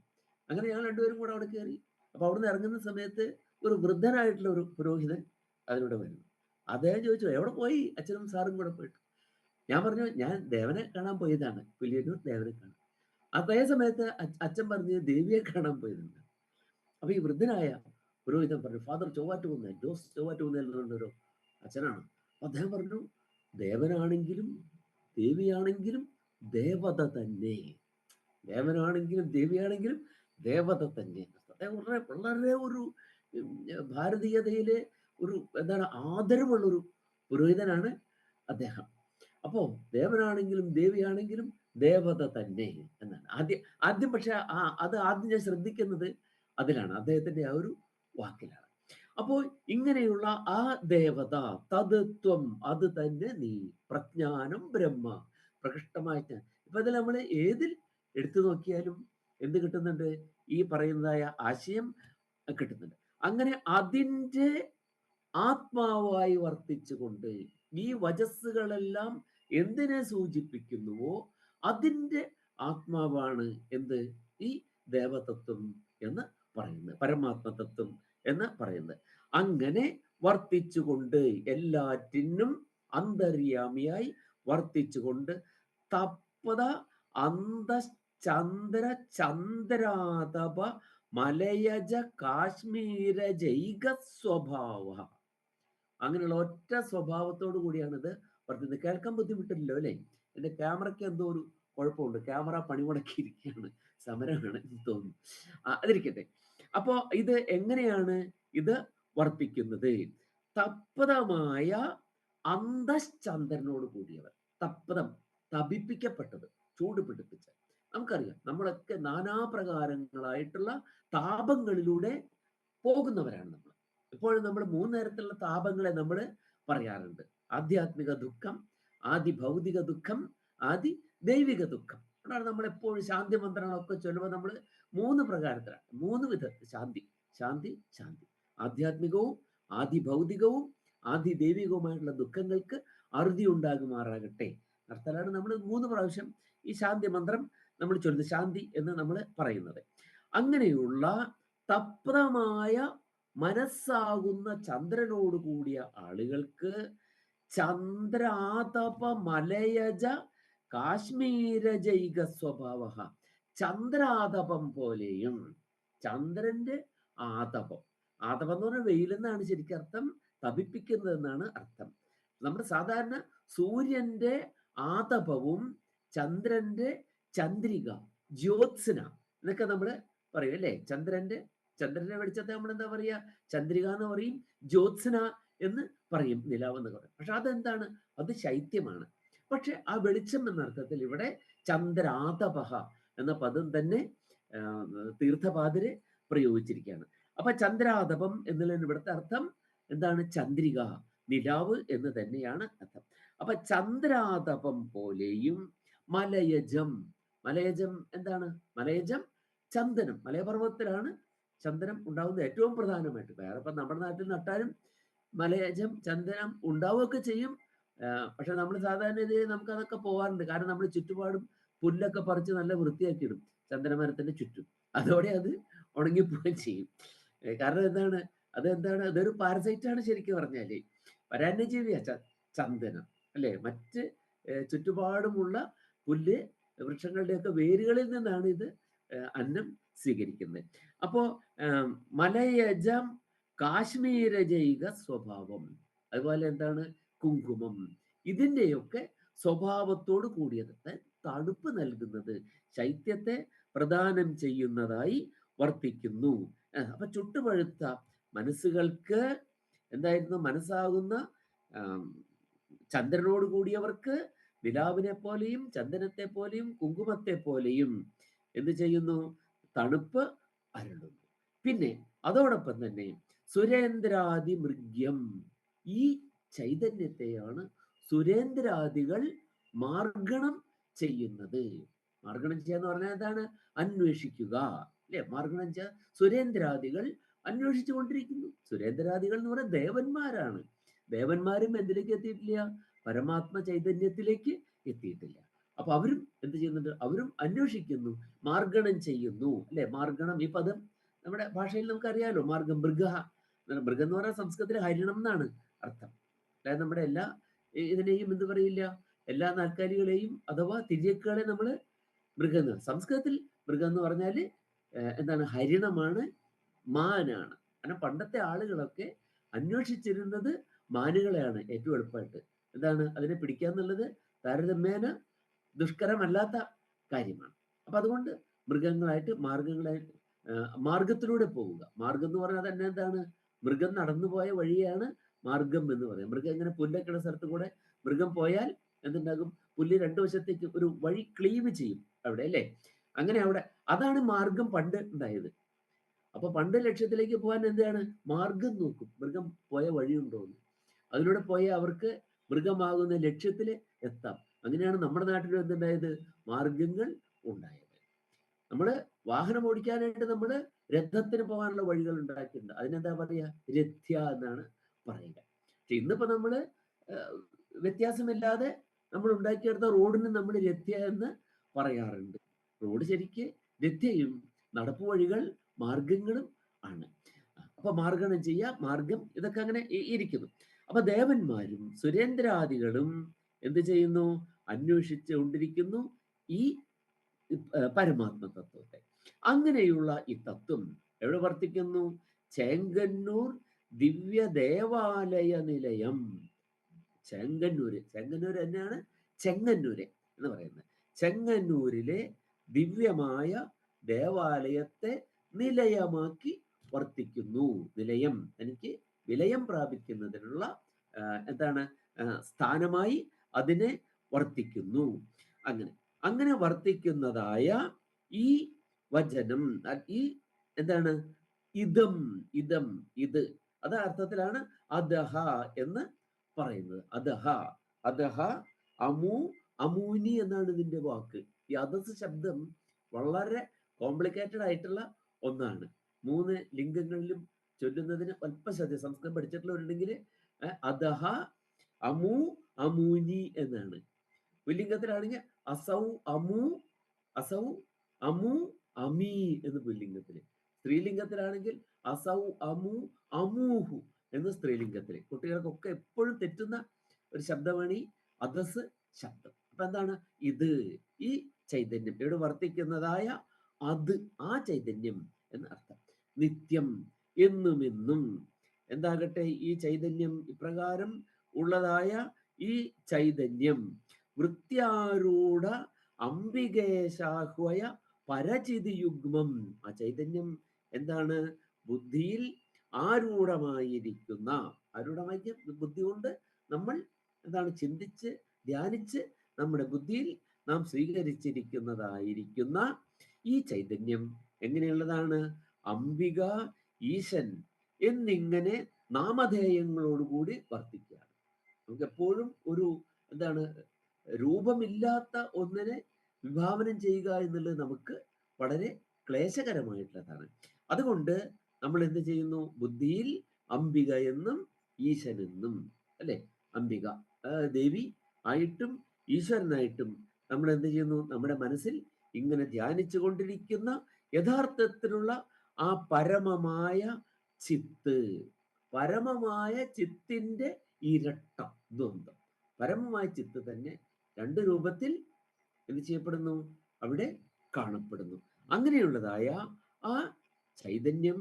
അങ്ങനെ ഞങ്ങൾ രണ്ടുപേരും കൂടെ അവിടെ കയറി. അപ്പൊ അവിടുന്ന് ഇറങ്ങുന്ന സമയത്ത് ഒരു വൃദ്ധനായിട്ടുള്ള ഒരു പുരോഹിതൻ അതിലൂടെ വരുന്നു. അദ്ദേഹം ചോദിച്ചു എവിടെ പോയി? അച്ഛനും സാറും കൂടെ പോയിട്ട്. ഞാൻ പറഞ്ഞു ഞാൻ ദേവനെ കാണാൻ പോയതാണ്, പുലിയന്നൂർ ദേവനെ കാണാൻ. അതേ സമയത്ത് അച്ഛൻ പറഞ്ഞ് ദേവിയെ കാണാൻ പോയതുണ്ട്. അപ്പൊ ഈ വൃദ്ധനായ പുരോഹിതൻ പറഞ്ഞു ഫാദർ ചൊവ്വാറ്റുകുന്നേൽ, ജോസ് ചൊവ്വാറ്റുകുന്നേൽ എന്നുള്ളൊരു അച്ഛനാണ്. അപ്പൊ അദ്ദേഹം പറഞ്ഞു ദേവനാണെങ്കിലും ദേവിയാണെങ്കിലും ദേവത തന്നെ, ദേവനാണെങ്കിലും ദേവിയാണെങ്കിലും ദേവത തന്നെ. വളരെ വളരെ ഒരു ഭാരതീയതയിലെ ഒരു എന്താണ് ആദരവുള്ളൊരു പുരോഹിതനാണ് അദ്ദേഹം. അപ്പോ ദേവനാണെങ്കിലും ദേവിയാണെങ്കിലും ദേവത തന്നെ എന്നാണ്. ആദ്യം പക്ഷെ അത് ആദ്യം ഞാൻ ശ്രദ്ധിക്കുന്നത് അതിലാണ്, അദ്ദേഹത്തിന്റെ ആ ഒരു വാക്കിലാണ്. അപ്പോൾ ഇങ്ങനെയുള്ള ആ ദേവത തത്വം അത് തന്നെ നീ, പ്രജ്ഞാനം ബ്രഹ്മ, പ്രകൃഷ്ടമായിട്ട്. ഇപ്പൊ ഇതിൽ നമ്മൾ ഏതിൽ എടുത്തു നോക്കിയാലും എന്ത് കിട്ടുന്നുണ്ട്? ഈ പറയുന്നതായ ആശയം കിട്ടുന്നുണ്ട്. അങ്ങനെ അതിൻ്റെ ആത്മാവായി വർത്തിച്ചുകൊണ്ട് ഈ വചസ്സുകളെല്ലാം എന്തിനെ സൂചിപ്പിക്കുന്നുവോ അതിൻ്റെ ആത്മാവാണ് എന്ത്? ഈ ദേവതത്വം എന്ന് പറയുന്നത്, പരമാത്മതത്വം എന്ന് പറയുന്നത്. അങ്ങനെ വർത്തിച്ചുകൊണ്ട് എല്ലാറ്റിനും അന്തര്യാമിയായി വർത്തിച്ചുകൊണ്ട് തപ്പത അന്തശ്ചന്ദ്ര ചന്ദ്രാതപ മലയജ കാശ്മീര ജൈക സ്വഭാവ. അങ്ങനെയുള്ള ഒറ്റ സ്വഭാവത്തോടു കൂടിയാണ് ഇത് പറഞ്ഞത്. കേൾക്കാൻ ബുദ്ധിമുട്ടില്ലല്ലോ അല്ലേ? എൻ്റെ ക്യാമറയ്ക്ക് എന്തോ ഒരു കുഴപ്പമുണ്ട്, ക്യാമറ പണിമുടക്കിയിരിക്കുകയാണ്, സമരമാണ് എന്ന് തോന്നുന്നു. അതിരിക്കട്ടെ. അപ്പോ ഇത് എങ്ങനെയാണ് ഇത് വർത്തിക്കുന്നത്? തപ്തമായ അന്തശ്ചന്ദ്രനോട് കൂടിയവർ. തപ്തം, തപിപ്പിക്കപ്പെട്ടത്, ചൂട് പിടിപ്പിച്ച. നമുക്കറിയാം നമ്മളൊക്കെ നാനാപ്രകാരങ്ങളായിട്ടുള്ള താപങ്ങളിലൂടെ പോകുന്നവരാണ് നമ്മൾ. ഇപ്പോഴും നമ്മൾ 3 തരത്തിലുള്ള താപങ്ങളെ നമ്മൾ പറയാറുണ്ട്. ആധ്യാത്മിക ദുഃഖം, ആദി ഭൗതിക ദുഃഖം, ആദി ദൈവിക ദുഃഖം. അതാണ് നമ്മൾ എപ്പോഴും ശാന്തി മന്ത്രങ്ങളൊക്കെ ചൊല്ലുമ്പോൾ നമ്മൾ 3 പ്രകാരത്തിലാണ്, 3 വിധത്തിൽ ശാന്തി, ശാന്തി, ശാന്തി. ആധ്യാത്മികവും ആദി ഭൗതികവും ആദി ദൈവികവുമായിട്ടുള്ള ദുഃഖങ്ങൾക്ക് അറുതി ഉണ്ടാകുമാറാകട്ടെ അർത്ഥത്തിലാണ് നമ്മൾ 3 പ്രാവശ്യം ഈ ശാന്തി മന്ത്രം നമ്മൾ ചൊല്ലുന്നത്, ശാന്തി എന്ന് നമ്മൾ പറയുന്നത്. അങ്ങനെയുള്ള തപ്തമായ മനസ്സാകുന്ന ചന്ദ്രനോട് കൂടിയ ആളുകൾക്ക് ചന്ദ്രാതപ മലയജ കാശ്മീര ജൈക സ്വഭാവ. ചന്ദ്രാതപം പോലെയും, ചന്ദ്രന്റെ ആതപം, ആതപം എന്ന് പറഞ്ഞാൽ വെയിലെന്നാണ് ശരിക്കും അർത്ഥം, തപിപ്പിക്കുന്നത് എന്നാണ് അർത്ഥം. നമ്മുടെ സാധാരണ സൂര്യന്റെ ആതപവും ചന്ദ്രന്റെ ചന്ദ്രിക, ജ്യോത്സ്ന എന്നൊക്കെ നമ്മൾ പറയും അല്ലേ? ചന്ദ്രന്റെ വെളിച്ചത്തെ നമ്മൾ എന്താ പറയുക? ചന്ദ്രിക എന്ന് പറയും, ജ്യോത്സ്ന എന്ന് പറയും, നിലാവെന്ന് പറയും. പക്ഷെ അതെന്താണ്? അത് ശൈത്യമാണ്. പക്ഷെ ആ വെളിച്ചം എന്ന അർത്ഥത്തിൽ ഇവിടെ ചന്ദ്രാതപഹ എന്ന പദം തന്നെ തീർത്ഥപാദര് പ്രയോഗിച്ചിരിക്കുകയാണ്. അപ്പൊ ചന്ദ്രാതപം എന്നുള്ളതിന് ഇവിടുത്തെ അർത്ഥം എന്താണ്? ചന്ദ്രിക, നിലാവ് എന്ന് തന്നെയാണ് അർത്ഥം. അപ്പൊ ചന്ദ്രാതപം പോലെയും മലയജം, മലയജം എന്താണ്? മലയജം ചന്ദനം, മലയപർവ്വതത്തിലാണ് ചന്ദനം ഉണ്ടാവുന്നത് ഏറ്റവും പ്രധാനമായിട്ട്. വേറെ ഇപ്പം നമ്മുടെ നാട്ടിൽ നട്ടാലും മലയജം ചന്ദനം ഉണ്ടാവുകയൊക്കെ ചെയ്യും. പക്ഷെ നമ്മൾ സാധാരണ രീതിയിൽ നമുക്ക് അതൊക്കെ പോകാറുണ്ട്. കാരണം നമ്മൾ ചുറ്റുപാടും പുല്ലൊക്കെ പറിച്ച് നല്ല വൃത്തിയാക്കി ഇടും ചന്ദനമരത്തിന്റെ ചുറ്റും. അതോടെ അത് ഉണങ്ങിപ്പോവുകയും ചെയ്യും. കാരണം എന്താണ്? അതെന്താണ്? അതൊരു പാരസൈറ്റാണ് ശരിക്കും പറഞ്ഞാല്. പരാന്നജീവിയാ ചന്ദനം അല്ലെ? മറ്റ് ചുറ്റുപാടുമുള്ള പുല്ല് വൃക്ഷങ്ങളുടെയൊക്കെ വേരുകളിൽ നിന്നാണ് ഇത് അന്നം സ്വീകരിക്കുന്നത്. അപ്പോ മലയജം കാശ്മീര ജൈക സ്വഭാവം, അതുപോലെ എന്താണ്? കുങ്കുമം, ഇതിൻ്റെയൊക്കെ സ്വഭാവത്തോട് കൂടിയത്, തണുപ്പ് നൽകുന്നത്, ശൈത്യത്തെ പ്രദാനം ചെയ്യുന്നതായി വർത്തിക്കുന്നു. അപ്പൊ ചുട്ടുപഴുത്ത മനസ്സുകൾക്ക് എന്തായിരുന്നു? മനസ്സാകുന്ന ചന്ദ്രനോട് കൂടിയവർക്ക് നിലാവിനെ പോലെയും ചന്ദനത്തെ പോലെയും കുങ്കുമത്തെ പോലെയും എന്ത് ചെയ്യുന്നു? തണുപ്പ് അരുളുന്നു. പിന്നെ അതോടൊപ്പം തന്നെ സുരേന്ദ്രാദി മൃഗ്യം, ഈ ചൈതന്യത്തെയാണ് സുരേന്ദ്രാദികൾ മാർഗണം ചെയ്യുന്നത്. മാർഗണം ചെയ്യാന്ന് പറഞ്ഞാൽ എന്താണ്? അന്വേഷിക്കുക അല്ലെ? മാർഗണം ചെയ്യാൻ സുരേന്ദ്രാദികൾ അന്വേഷിച്ചു കൊണ്ടിരിക്കുന്നു. സുരേന്ദ്രാദികൾ എന്ന് പറഞ്ഞാൽ ദേവന്മാരാണ്. ദേവന്മാരും എന്തിലേക്ക് എത്തിയിട്ടില്ല? പരമാത്മ ചൈതന്യത്തിലേക്ക് എത്തിയിട്ടില്ല. അപ്പൊ അവരും എന്ത് ചെയ്യുന്നുണ്ട്? അവരും അന്വേഷിക്കുന്നു, മാർഗണം ചെയ്യുന്നു അല്ലെ? മാർഗണം, ഈ പദം നമ്മുടെ ഭാഷയിൽ നമുക്കറിയാലോ. മാർഗം, മൃഗ, മൃഗം എന്ന് പറഞ്ഞാൽ സംസ്കൃതത്തിൽ ഹരിണം എന്നാണ് അർത്ഥം. അതായത് നമ്മുടെ എല്ലാ ഇതിനെയും എന്ത് പറയില്ല, എല്ലാ നാൽക്കാലികളെയും അഥവാ തിര്യക്കുകളെ നമ്മൾ മൃഗം എന്ന്, സംസ്കൃതത്തിൽ മൃഗം എന്ന് പറഞ്ഞാൽ എന്താണ്? ഹരിണമാണ്, മാനാണ്. കാരണം പണ്ടത്തെ ആളുകളൊക്കെ അന്വേഷിച്ചിരുന്നത് മാനുകളെയാണ് ഏറ്റവും എളുപ്പമായിട്ട്. എന്താണ്? അതിനെ പിടിക്കുക എന്നുള്ളത് താരതമ്യേന ദുഷ്കരമല്ലാത്ത കാര്യമാണ്. അപ്പൊ അതുകൊണ്ട് മൃഗങ്ങളായിട്ട് മാർഗത്തിലൂടെ പോവുക. മാർഗം എന്ന് പറഞ്ഞാൽ തന്നെ എന്താണ്? മൃഗം നടന്നു പോയ വഴിയാണ് മാർഗം എന്ന് പറയുന്നത്. മൃഗം ഇങ്ങനെ പുല്ലൊക്കെയുള്ള സ്ഥലത്ത് കൂടെ മൃഗം പോയാൽ എന്തുണ്ടാകും? പുല്ല് രണ്ടു വശത്തേക്ക് ഒരു വഴി ക്ലീവ് ചെയ്യും അവിടെ, അല്ലേ? അങ്ങനെ അവിടെ അതാണ് മാർഗം പണ്ട് ഉണ്ടായത്. അപ്പൊ പണ്ട് ലക്ഷ്യത്തിലേക്ക് പോകാൻ എന്താണ്? മാർഗം നോക്കും, മൃഗം പോയ വഴിയുണ്ടോ എന്ന്. അതിലൂടെ പോയ അവർക്ക് മൃഗമാകുന്ന ലക്ഷ്യത്തിൽ എത്താം. അങ്ങനെയാണ് നമ്മുടെ നാട്ടിലും എന്തുണ്ടായത്? മാർഗങ്ങൾ ഉണ്ടായത്. നമ്മള് വാഹനം ഓടിക്കാനായിട്ട് നമ്മള് രഥത്തിന് പോകാനുള്ള വഴികൾ ഉണ്ടാക്കിയിട്ടുണ്ട്. അതിനെന്താ പറയാ? രഥ്യ എന്നാണ് പറയുക. പക്ഷെ ഇന്നിപ്പോ നമ്മള് വ്യത്യാസമില്ലാതെ നമ്മൾ ഉണ്ടാക്കിയെടുത്ത റോഡിന് നമ്മൾ രഥ്യ എന്ന് പറയാറുണ്ട്. റോഡ് ശരിക്ക് രഥ്യയും നടപ്പു വഴികൾ മാർഗങ്ങളും ആണ്. അപ്പൊ മാർഗണം ചെയ്യുക, മാർഗം, ഇതൊക്കെ അങ്ങനെ ഇരിക്കുന്നു. അപ്പൊ ദേവന്മാരും സുരേന്ദ്രാദികളും എന്ത് ചെയ്യുന്നു? അന്വേഷിച്ചു കൊണ്ടിരിക്കുന്നു ഈ പരമാത്മ തത്വത്തെ. അങ്ങനെയുള്ള ഈ തത്വം എവിടെ വർത്തിക്കുന്നു? ചേങ്കന്നൂർ ദിവ്യ ദേവാലയ നിലയം. ചെങ്ങന്നൂര്, ചെങ്ങന്നൂര് തന്നെയാണ് ചെങ്ങന്നൂര് എന്ന് പറയുന്നത്. ചെങ്ങന്നൂരിലെ ദിവ്യമായ ദേവാലയത്തെ നിലയമാക്കി വർത്തിക്കുന്നു. നിലയം, എനിക്ക് വിലയം പ്രാപിക്കുന്നതിനുള്ള എന്താണ് സ്ഥാനമായി അതിനെ വർത്തിക്കുന്നു. അങ്ങനെ അങ്ങനെ വർത്തിക്കുന്നതായ ഈ വചനം, ഈ എന്താണ്? ഇതം, ഇതം, ഇത്, അത് അർത്ഥത്തിലാണ് അദഹ എന്ന് പറയുന്നത്. അദഹ, അദഹ, അമു, അമൂനി എന്നാണ് ഇതിന്റെ വാക്ക്. ഈ അദസ് ശബ്ദം വളരെ കോംപ്ലിക്കേറ്റഡ് ആയിട്ടുള്ള ഒന്നാണ്. 3 ലിംഗങ്ങളിലും ചൊല്ലുന്നതിന് അല്പശ്രദ്ധ. സംസ്കൃതം പഠിച്ചിട്ടുള്ളവരുണ്ടെങ്കിൽ അദഹ, അമു, അമൂനി എന്നാണ്. പുല്ലിംഗത്തിലാണെങ്കിൽ അസൗ, അമു, അസൗ, അമു, അമീ എന്ന് പുല്ലിംഗത്തില്. സ്ത്രീലിംഗത്തിലാണെങ്കിൽ അസൗ, അമു, അമൂഹു എന്ന് സ്ത്രീലിംഗത്തില്. കുട്ടികൾക്കൊക്കെ എപ്പോഴും തെറ്റുന്ന ഒരു ശബ്ദമാണ് ഈ അദസ് ശബ്ദം. അപ്പൊ എന്താണ് ഇത്? ഈ ചൈതന്യം ഇവിടെ വർത്തിക്കുന്നതായ അത്, ആ ചൈതന്യം എന്ന് അർത്ഥം. നിത്യം, എന്നും എന്നും എന്താകട്ടെ ഈ ചൈതന്യം, ഇപ്രകാരം ഉള്ളതായ ഈ ചൈതന്യം വൃത്യാരൂഢ അംബികേശാഹ്വയ പരചിതിയുഗ്മം. ആ ചൈതന്യം എന്താണ്? ബുദ്ധിയിൽ ആരൂഢമായിരിക്കുന്ന, ആരൂഢമായി ബുദ്ധി കൊണ്ട് നമ്മൾ എന്താണ് ചിന്തിച്ച് ധ്യാനിച്ച് നമ്മുടെ ബുദ്ധിയിൽ നാം സ്വീകരിച്ചിരിക്കുന്നതായിരിക്കുന്ന ഈ ചൈതന്യം എങ്ങനെയുള്ളതാണ്? അംബിക, ഈശൻ എന്നിങ്ങനെ നാമധേയങ്ങളോടുകൂടി വർത്തിക്കുകയാണ്. നമുക്ക് എപ്പോഴും ഒരു എന്താണ് രൂപമില്ലാത്ത ഒന്നിനെ വിഭാവനം ചെയ്യുക എന്നുള്ളത് നമുക്ക് വളരെ ക്ലേശകരമായിട്ടുള്ളതാണ്. അതുകൊണ്ട് നമ്മൾ എന്ത് ചെയ്യുന്നു? ബുദ്ധിയിൽ അംബിക എന്നും ഈശൻ എന്നും, അല്ലെ? അംബിക ദേവി ആയിട്ടും ഈശ്വരനായിട്ടും നമ്മൾ എന്ത് ചെയ്യുന്നു? നമ്മുടെ മനസ്സിൽ ഇങ്ങനെ ധ്യാനിച്ചു കൊണ്ടിരിക്കുന്ന യഥാർത്ഥത്തിലുള്ള ആ പരമമായ ചിത്ത്, പരമമായ ചിത്തിന്റെ ഇരട്ടം, ദ്വന്ദ്ം. പരമമായ ചിത്ത് തന്നെ 2 രൂപത്തിൽ എന്ത് ചെയ്യപ്പെടുന്നു? അവിടെ കാണപ്പെടുന്നു. അങ്ങനെയുള്ളതായ ആ ചൈതന്യം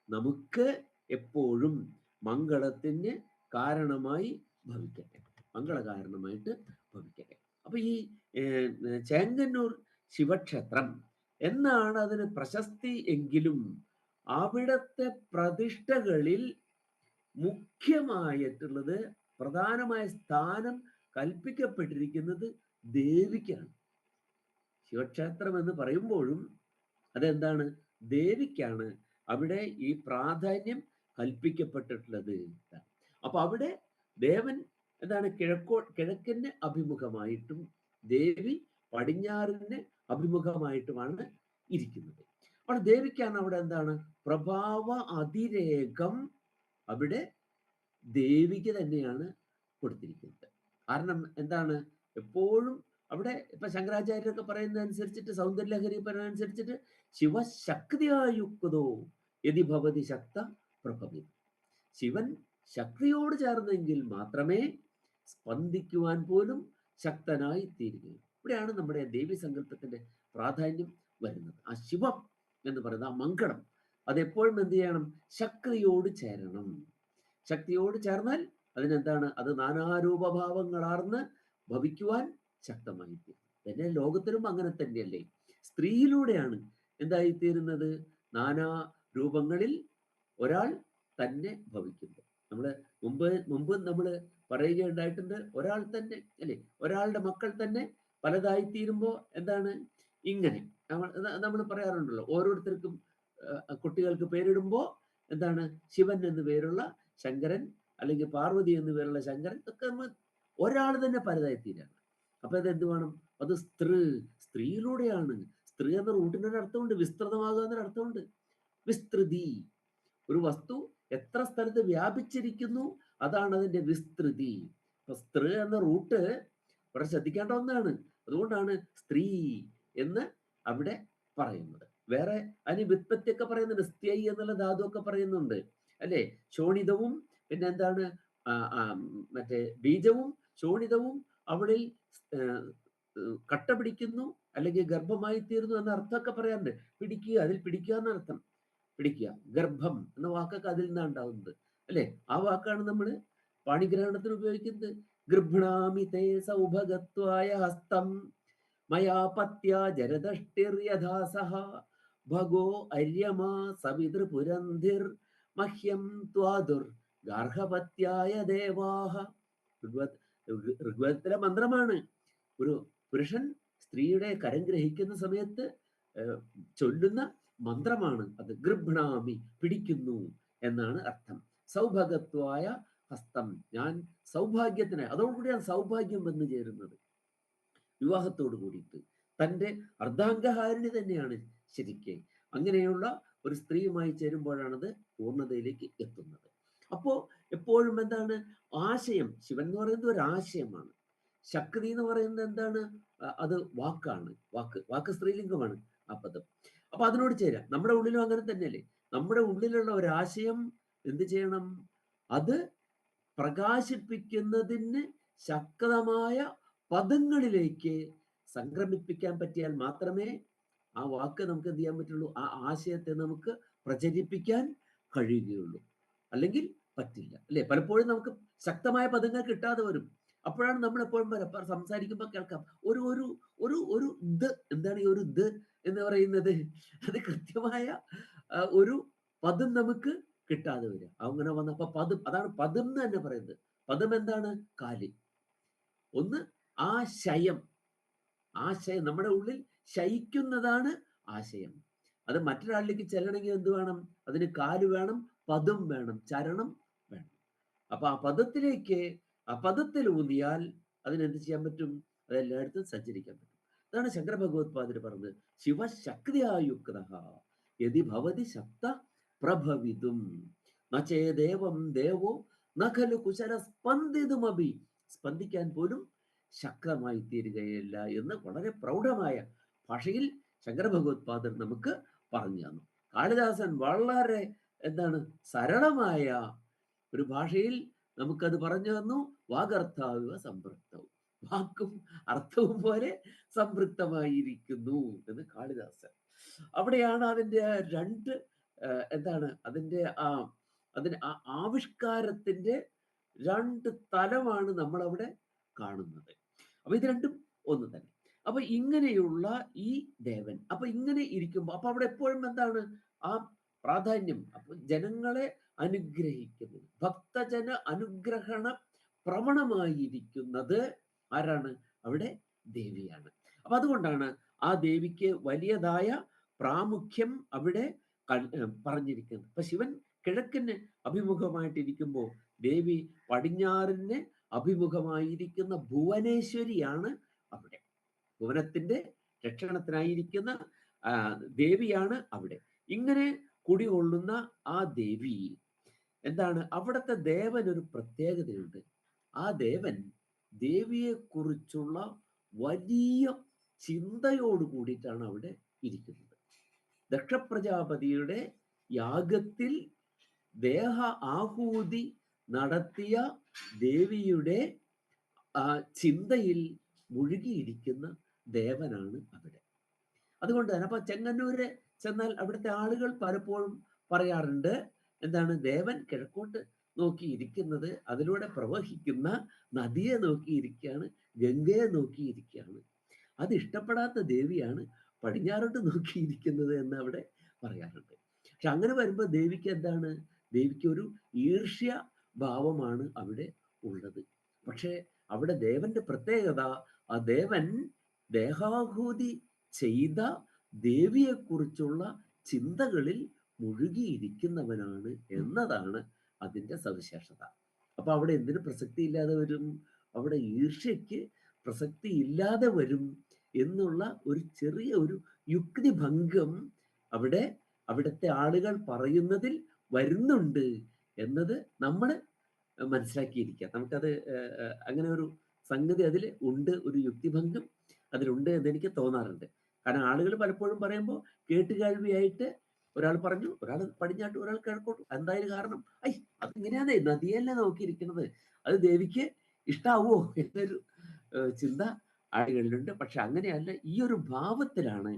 നമുക്ക് എപ്പോഴും മംഗളത്തിന് കാരണമായി ഭവിക്കട്ടെ, മംഗളകാരണമായിട്ട് ഭവിക്കട്ടെ. അപ്പൊ ഈ ചേങ്കന്നൂർ ശിവക്ഷേത്രം എന്നാണ് അതിന് പ്രശസ്തി എങ്കിലും അവിടത്തെ പ്രതിഷ്ഠകളിൽ മുഖ്യമായിട്ടുള്ളത്, പ്രധാനമായ സ്ഥാനം കൽപ്പിക്കപ്പെട്ടിരിക്കുന്നത് ദേവിക്കാണ്. ശിവക്ഷേത്രം എന്ന് പറയുമ്പോഴും അതെന്താണ്? ദേവിക്കാണ് അവിടെ ഈ പ്രാധാന്യം കൽപ്പിക്കപ്പെട്ടിട്ടുള്ളത്. അപ്പൊ അവിടെ ദേവൻ എന്താണ്? കിഴക്കിന് അഭിമുഖമായിട്ടും ദേവി പടിഞ്ഞാറിന് അഭിമുഖമായിട്ടുമാണ് ഇരിക്കുന്നത്. അപ്പോൾ ദേവിക്കാണ് അവിടെ എന്താണ്? പ്രഭാവ അതിരേകം അവിടെ ദേവിക്ക് തന്നെയാണ് കൊടുത്തിരിക്കുന്നത്. കാരണം എന്താണ്? എപ്പോഴും അവിടെ ഇപ്പൊ ശങ്കരാചാര്യരൊക്കെ പറയുന്നതനുസരിച്ചിട്ട്, സൗന്ദര്യലഹരി പറയുന്നതനുസരിച്ചിട്ട് ശിവശക്തിയായുക്തോ യതി ഭവതി ശക്ത പ്രഭവി. ശിവൻ ശക്തിയോട് ചേർന്നെങ്കിൽ മാത്രമേ സ്പന്ദിക്കുവാൻ പോലും ശക്തനായി തീരുകയുള്ളൂ. ഇവിടെയാണ് നമ്മുടെ ദേവി സങ്കല്പത്തിന്റെ പ്രാധാന്യം വരുന്നത്. ആ ശിവം എന്ന് പറയുന്നത്, ആ മംഗളം, അതെപ്പോഴും എന്ത് ചെയ്യണം? ശക്തിയോട് ചേരണം. ശക്തിയോട് ചേർന്നാൽ അതിനെന്താണ്? അത് നാനാരൂപഭാവങ്ങളാർന്ന് ഭവിക്കുവാൻ ശക്തമായി തീരും. തന്നെ ലോകത്തിലും അങ്ങനെ തന്നെയല്ലേ? സ്ത്രീയിലൂടെയാണ് എന്തായിത്തീരുന്നത്? നാനാ രൂപങ്ങളിൽ ഒരാൾ തന്നെ ഭവിക്കുന്നു. നമ്മള് മുമ്പ് നമ്മൾ പറയുകയുണ്ടായിട്ടുണ്ട്, ഒരാൾ തന്നെ അല്ലെ, ഒരാളുടെ മക്കൾ തന്നെ പലതായിത്തീരുമ്പോ എന്താണ് ഇങ്ങനെ നമ്മൾ പറയാറുണ്ടല്ലോ, ഓരോരുത്തർക്കും കുട്ടികൾക്ക് പേരിടുമ്പോ എന്താണ് ശിവൻ എന്ന് പേരുള്ള ശങ്കരൻ, അല്ലെങ്കിൽ പാർവതി എന്ന് പേരുള്ള ശങ്കരൻ, ഒക്കെ നമ്മൾ ഒരാൾ തന്നെ പലതായിത്തീരാണ്. അപ്പൊ അത് എന്ത് വേണം? അത് സ്ത്രീയിലൂടെയാണ്. സ്ത്രീ എന്ന റൂട്ടിന് ഒരു അർത്ഥമുണ്ട്, വിസ്തൃതമാകുക എന്നൊരു അർത്ഥമുണ്ട്. വിസ്തൃതി, ഒരു വസ്തു എത്ര സ്ഥലത്ത് വ്യാപിച്ചിരിക്കുന്നു അതാണ് അതിന്റെ വിസ്തൃതി. അപ്പൊ സ്ത്രീ എന്ന റൂട്ട് വളരെ ശ്രദ്ധിക്കേണ്ട ഒന്നാണ്. അതുകൊണ്ടാണ് സ്ത്രീ എന്ന് അവിടെ പറയുന്നത്. വേറെ അതിന് വ്യുത്പത്തിയൊക്കെ പറയുന്നുണ്ട്, സ്ത്യൈ എന്നുള്ള ധാതു ഒക്കെ പറയുന്നുണ്ട് അല്ലെ. ശോണിതവും പിന്നെ എന്താണ് മറ്റേ ബീജവും ശോണിതവും അവളിൽ കട്ട പിടിക്കുന്നു അല്ലെങ്കിൽ ഗർഭമായി തീർന്നു എന്ന അർത്ഥമൊക്കെ പറയാറുണ്ട്. പിടിക്കുക, അതിൽ പിടിക്കുക എന്നർത്ഥം. പിടിക്കുക, ഗർഭം എന്ന വാക്കൊക്കെ അതിൽ നിന്നാണ് ഉണ്ടാവുന്നത് അല്ലെ. ആ വാക്കാണ് നമ്മൾ പാണിഗ്രഹണത്തിന് ഉപയോഗിക്കുന്നത്. ഗൃഭ്ണാമി തേ സൗഭഗത്വായ ഹസ്തം മയാ പത്യാ ജരദഷ്ടിർയഥാസഹ ഭഗോ അര്യമാ സവിതൃപുരന്ധിർ മഹ്യം ത്വാദുർ ഗാർഹപത്യായ ദേവാഹ. ഋഗ്വേദത്തിലെ മന്ത്രമാണ്. ഒരു പുരുഷൻ സ്ത്രീയുടെ കരം ഗ്രഹിക്കുന്ന സമയത്ത് ചൊല്ലുന്ന മന്ത്രമാണ് അത്. ഗൃഭ്ണാമി, പിടിക്കുന്നു എന്നാണ് അർത്ഥം. സൗഭഗത്വായ ഹസ്തം, ഞാൻ സൗഭാഗ്യത്തിന്, അതോടുകൂടിയാണ് സൗഭാഗ്യം വന്നു ചേരുന്നത്, വിവാഹത്തോട് കൂടിയിട്ട്. തൻ്റെ അർദ്ധാംഗഹാരിണി തന്നെയാണ് ശരിക്ക്. അങ്ങനെയുള്ള ഒരു സ്ത്രീയുമായി ചേരുമ്പോഴാണത് പൂർണ്ണതയിലേക്ക് എത്തുന്നത്. അപ്പോ എപ്പോഴും എന്താണ് ആശയം? ശിവൻ എന്ന് പറയുന്നത് ഒരു ആശയമാണ്. ശക്തി എന്ന് പറയുന്നത് എന്താണ്? അത് വാക്കാണ്. വാക്ക് സ്ത്രീലിംഗമാണ് ആ പദം. അപ്പൊ അതിനോട് ചേരാം. നമ്മുടെ ഉള്ളിലും അങ്ങനെ തന്നെയല്ലേ. നമ്മുടെ ഉള്ളിലുള്ള ഒരു ആശയം എന്ത് ചെയ്യണം? അത് പ്രകാശിപ്പിക്കുന്നതിന് ശക്തമായ പദങ്ങളിലേക്ക് സംക്രമിപ്പിക്കാൻ പറ്റിയാൽ മാത്രമേ ആ വാക്ക് നമുക്ക് എന്ത് ചെയ്യാൻ പറ്റുള്ളൂ, ആ ആശയത്തെ നമുക്ക് പ്രചരിപ്പിക്കാൻ കഴിയുകയുള്ളൂ. അല്ലെങ്കിൽ പറ്റില്ല അല്ലെ. പലപ്പോഴും നമുക്ക് ശക്തമായ പദങ്ങൾ കിട്ടാതെ വരും. അപ്പോഴാണ് നമ്മൾ എപ്പോഴും സംസാരിക്കുമ്പോൾ കേൾക്കാം ഒരു ഒരു ഒരു ഒരു ഇത്. എന്താണ് ഈ ഒരു ഇത് എന്ന് പറയുന്നത്? അത് കൃത്യമായ ഒരു പദം നമുക്ക് കിട്ടാതെ വരിക. അങ്ങനെ വന്നപ്പോ പദം, അതാണ് പദം എന്ന് തന്നെ പറയുന്നത്. പദം എന്താണ്? കാല്. ഒന്ന് ആശയം. ആശയം നമ്മുടെ ഉള്ളിൽ ശയിക്കുന്നതാണ് ആശയം. അത് മറ്റൊരാളിലേക്ക് ചെല്ലണമെങ്കിൽ എന്ത് വേണം? അതിന് കാല് വേണം, പദം വേണം, ചരണം വേണം. അപ്പൊ ആ പദത്തിലേക്ക്, ആ പദത്തിൽ ഊന്നിയാൽ അതിനെന്ത് ചെയ്യാൻ പറ്റും? അതെല്ലായിടത്തും സഞ്ചരിക്കാൻ പറ്റും. അതാണ് ശങ്കര ഭഗവത്പാദർ പറഞ്ഞത്, ശിവശക്തിയായുക്ത യതി ഭവതി ശക്ത പ്രഭവിതും നചേദേവം ദേവോ നഖലു കുശല സ്പന്ദിതുമഭി. സ്പന്ദിക്കാൻ പോലും ശക്തമായി തീരുകയില്ല എന്ന് വളരെ പ്രൗഢമായ ഭാഷയിൽ ശങ്കര ഭഗവത്പാദർ നമുക്ക് പറഞ്ഞു തന്നു. കാളിദാസൻ വളരെ എന്താണ് സരളമായ ഒരു ഭാഷയിൽ നമുക്കത് പറഞ്ഞു തന്നു. വാഗർത്ഥാവിവ സംപൃക്തവും, വാക്കും അർത്ഥവും പോലെ സംപൃക്തമായിരിക്കുന്നു എന്ന് കാളിദാസൻ. അവിടെയാണ് അതിൻ്റെ രണ്ട് എന്താണ് അതിൻ്റെ ആവിഷ്കാരത്തിന്റെ രണ്ട് തലമാണ് നമ്മൾ അവിടെ കാണുന്നത്. അപ്പൊ ഇത് രണ്ടും ഒന്ന് തന്നെ. അപ്പൊ ഇങ്ങനെയുള്ള ഈ ദേവൻ അപ്പൊ ഇങ്ങനെ ഇരിക്കുമ്പോൾ അപ്പൊ അവിടെ എപ്പോഴും എന്താണ് ആ പ്രാധാന്യം? അപ്പൊ ജനങ്ങളെ അനുഗ്രഹിക്കുന്നത്, ഭക്തജന അനുഗ്രഹണ പ്രവണമായിരിക്കുന്നത് ആരാണ്? അവിടെ ദേവിയാണ്. അപ്പൊ അതുകൊണ്ടാണ് ആ ദേവിക്ക് വലിയതായ പ്രാമുഖ്യം അവിടെ പറഞ്ഞിരിക്കുന്നത്. അപ്പൊ ശിവൻ കിഴക്കിന് അഭിമുഖമായിട്ടിരിക്കുമ്പോൾ ദേവി പടിഞ്ഞാറിന് അഭിമുഖമായിരിക്കുന്ന ഭുവനേശ്വരിയാണ് അവിടെ. ഭുവനത്തിന്റെ രക്ഷണത്തിനായിരിക്കുന്ന ദേവിയാണ് അവിടെ. ഇങ്ങനെ കുടികൊള്ളുന്ന ആ ദേവി എന്താണ്? അവിടുത്തെ ദേവൻ ഒരു പ്രത്യേകതയുണ്ട്. ആ ദേവൻ ദേവിയെ കുറിച്ചുള്ള വലിയ ചിന്തയോട് കൂടിയിട്ടാണ് അവിടെ ഇരിക്കുന്നത്. ദക്ഷപ്രജാപതിയുടെ യാഗത്തിൽ ദേഹ ആഹൂതി നടത്തിയ ദേവിയുടെ ചിന്തയിൽ മുഴുകിയിരിക്കുന്ന ദേവനാണ് അവിടെ. അതുകൊണ്ട് തന്നെ അപ്പൊ ചെങ്ങന്നൂര് ചെന്നാൽ അവിടുത്തെ ആളുകൾ പലപ്പോഴും പറയാറുണ്ട് എന്താണ്? ദേവൻ കിഴക്കോട്ട് നോക്കിയിരിക്കുന്നത്, അതിലൂടെ പ്രവഹിക്കുന്ന നദിയെ നോക്കിയിരിക്കുകയാണ്, ഗംഗയെ നോക്കിയിരിക്കുകയാണ്. അത് ഇഷ്ടപ്പെടാത്ത ദേവിയാണ് പടിഞ്ഞാറോട്ട് നോക്കിയിരിക്കുന്നത് എന്ന് അവിടെ പറയാറുണ്ട്. പക്ഷെ അങ്ങനെ വരുമ്പോൾ ദേവിക്ക് എന്താണ്? ദേവിക്ക് ഒരു ഈർഷ്യ ഭാവമാണ് അവിടെ ഉള്ളത്. പക്ഷേ അവിടെ ദേവന്റെ പ്രത്യേകത, ആ ദേവൻ ദേഹാഹൂതി ചെയ്ത ദേവിയെക്കുറിച്ചുള്ള ചിന്തകളിൽ മുഴുകിയിരിക്കുന്നവനാണ് എന്നതാണ് അതിൻ്റെ സവിശേഷത. അപ്പൊ അവിടെ എന്തിന് പ്രസക്തി ഇല്ലാതെ വരും? അവിടെ ഈർഷ്യയ്ക്ക് പ്രസക്തി ഇല്ലാതെ വരും എന്നുള്ള ഒരു ചെറിയ ഒരു യുക്തിഭംഗം അവിടെ അവിടുത്തെ ആളുകൾ പറയുന്നതിൽ വരുന്നുണ്ട് എന്നത് നമ്മൾ മനസ്സിലാക്കിയിരിക്കുക. നമുക്കത് അങ്ങനെ ഒരു സംഗതി അതിൽ ഉണ്ട്, ഒരു യുക്തിഭംഗം അതിലുണ്ട് എന്ന് എനിക്ക് തോന്നാറുണ്ട്. കാരണം ആളുകൾ പലപ്പോഴും പറയുമ്പോൾ കേട്ടുകേൾവിയായിട്ട് ഒരാൾ പറഞ്ഞു, ഒരാൾ പടിഞ്ഞാട്ട്, ഒരാൾ കിഴക്കോട്ട്. എന്തായാലും കാരണം അതിങ്ങനെയാണേ, നദിയല്ലേ നോക്കിയിരിക്കുന്നത്, അത് ദേവിക്ക് ഇഷ്ടാവോ എന്നൊരു ചിന്ത ആളുകളിലുണ്ട്. പക്ഷെ അങ്ങനെയല്ല, ഈ ഒരു ഭാവത്തിലാണ്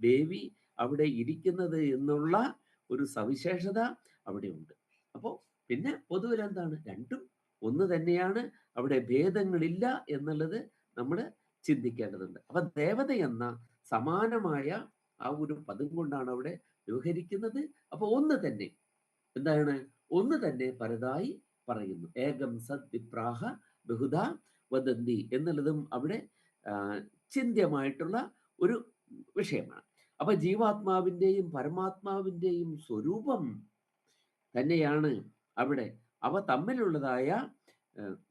ദേവി അവിടെ ഇരിക്കുന്നത് എന്നുള്ള ഒരു സവിശേഷത അവിടെ ഉണ്ട്. അപ്പോൾ പിന്നെ പൊതുവിൽ എന്താണ്, രണ്ടും ഒന്ന് തന്നെയാണ്, അവിടെ ഭേദങ്ങളില്ല എന്നുള്ളത് നമ്മൾ ചിന്തിക്കേണ്ടതുണ്ട്. അപ്പൊ ദേവത എന്ന സമാനമായ ആ ഒരു പദം കൊണ്ടാണ് അവിടെ വ്യവഹരിക്കുന്നത്. അപ്പൊ ഒന്ന് തന്നെ, എന്താണ്, ഒന്ന് തന്നെ പലതായി പറയുന്നു. ഏകം സദ് വിപ്രാഹ ബഹുധ വദന്തി എന്നുള്ളതും അവിടെ ചിന്ത്യമായിട്ടുള്ള ഒരു വിഷയമാണ്. അപ്പൊ ജീവാത്മാവിൻ്റെയും പരമാത്മാവിൻ്റെയും സ്വരൂപം തന്നെയാണ് അവിടെ. അവ തമ്മിലുള്ളതായ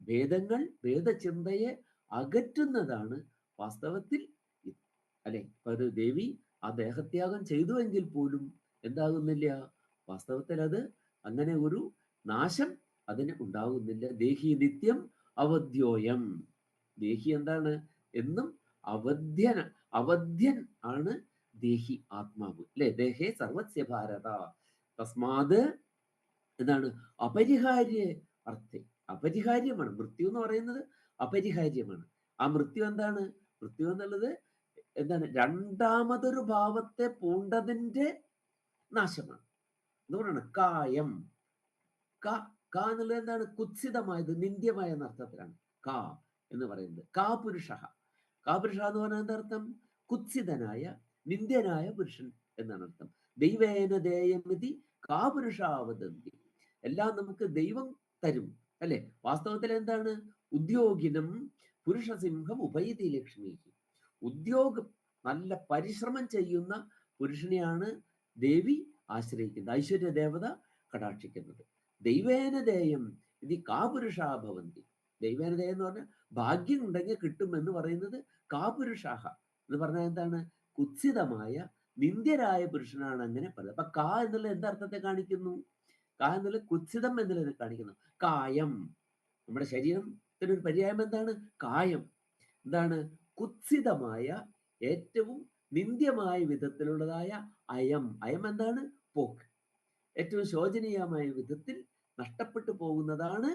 ഭേദങ്ങൾ, ഭേദചിന്തയെ അകറ്റുന്നതാണ് വാസ്തവത്തിൽ ഇത്, അല്ലെ? ഒരു ദേവി ആ ദേഹത്യാഗം ചെയ്തുവെങ്കിൽ പോലും എന്താകുന്നില്ല, വാസ്തവത്തിൽ അത് അങ്ങനെ ഒരു നാശം അതിന് ഉണ്ടാകുന്നില്ല. ദേഹി നിത്യം അവധ്യോയം. ദേഹി എന്താണ്, എന്നും അവധ്യൻ ആണ് ദേഹി ആത്മാവ്, അല്ലെ? ദേഹേ സർവസ്യ ഭാരത തസ്മാത് എന്താണ്, അപരിഹാര്യ അർത്ഥേ. അപരിഹാര്യമാണ് മൃത്യു എന്ന് പറയുന്നത്, അപരിഹാര്യമാണ്. ആ മൃത്യു എന്താണ്? മൃത്യു എന്നുള്ളത് എന്താണ്, രണ്ടാമതൊരു ഭാവത്തെ പൂണ്ടതിൻ്റെ നാശമാണ്. എന്തുകൊണ്ടാണ്? കായം. ക എന്നുള്ളത് എന്താണ്? കുത്സിതമായത്, നിന്ദ്യമായ എന്ന അർത്ഥത്തിലാണ് കാ എന്ന് പറയുന്നത്. കാ പുരുഷ. കാ പുരുഷ എന്ന് പറഞ്ഞാൽ എന്താർത്ഥം? കുത്സിതനായ, നിന്ദ്യനായ പുരുഷൻ എന്നാണ് അർത്ഥം. ദൈവേന ദേയമിതി കാ പുരുഷാവദന്തി. എല്ലാം നമുക്ക് ദൈവം തരും, അല്ലെ? വാസ്തവത്തിൽ എന്താണ്? ഉദ്യോഗിനം പുരുഷസിംഹം ഉപൈതി ലക്ഷ്മി. ഉദ്യോഗം, നല്ല പരിശ്രമം ചെയ്യുന്ന പുരുഷനെയാണ് ദേവി ആശ്രയിക്കുന്നത്, ഐശ്വര്യ ദേവത കടാക്ഷിക്കുന്നത്. ദൈവേന ദേയം ഇത് കാപുരുഷാഭവന്തി. ദൈവേന ദേയം എന്ന് പറഞ്ഞാൽ ഭാഗ്യം ഉണ്ടെങ്കിൽ കിട്ടും എന്ന് പറയുന്നത് കാപുരുഷാഹ എന്ന് പറഞ്ഞാൽ എന്താണ്? കുത്സിതമായ, നിന്ദ്യരായ പുരുഷനാണ് അങ്ങനെ പറയുന്നത്. അപ്പൊ കാ എന്നുള്ള എന്തർത്ഥത്തെ കാണിക്കുന്നു? കാ എന്നുള്ള കുത്സിതം എന്നുള്ളത് കാണിക്കുന്നു. കായം, നമ്മുടെ ശരീരത്തിനൊരു പര്യായം എന്താണ്? കായം. എന്താണ്? കുത്സിതമായ, ഏറ്റവും നിന്ദ്യമായ വിധത്തിലുള്ളതായ അയം. അയം എന്താണ്? പോക്ക്. ഏറ്റവും ശോചനീയമായ വിധത്തിൽ നഷ്ടപ്പെട്ടു പോകുന്നതാണ്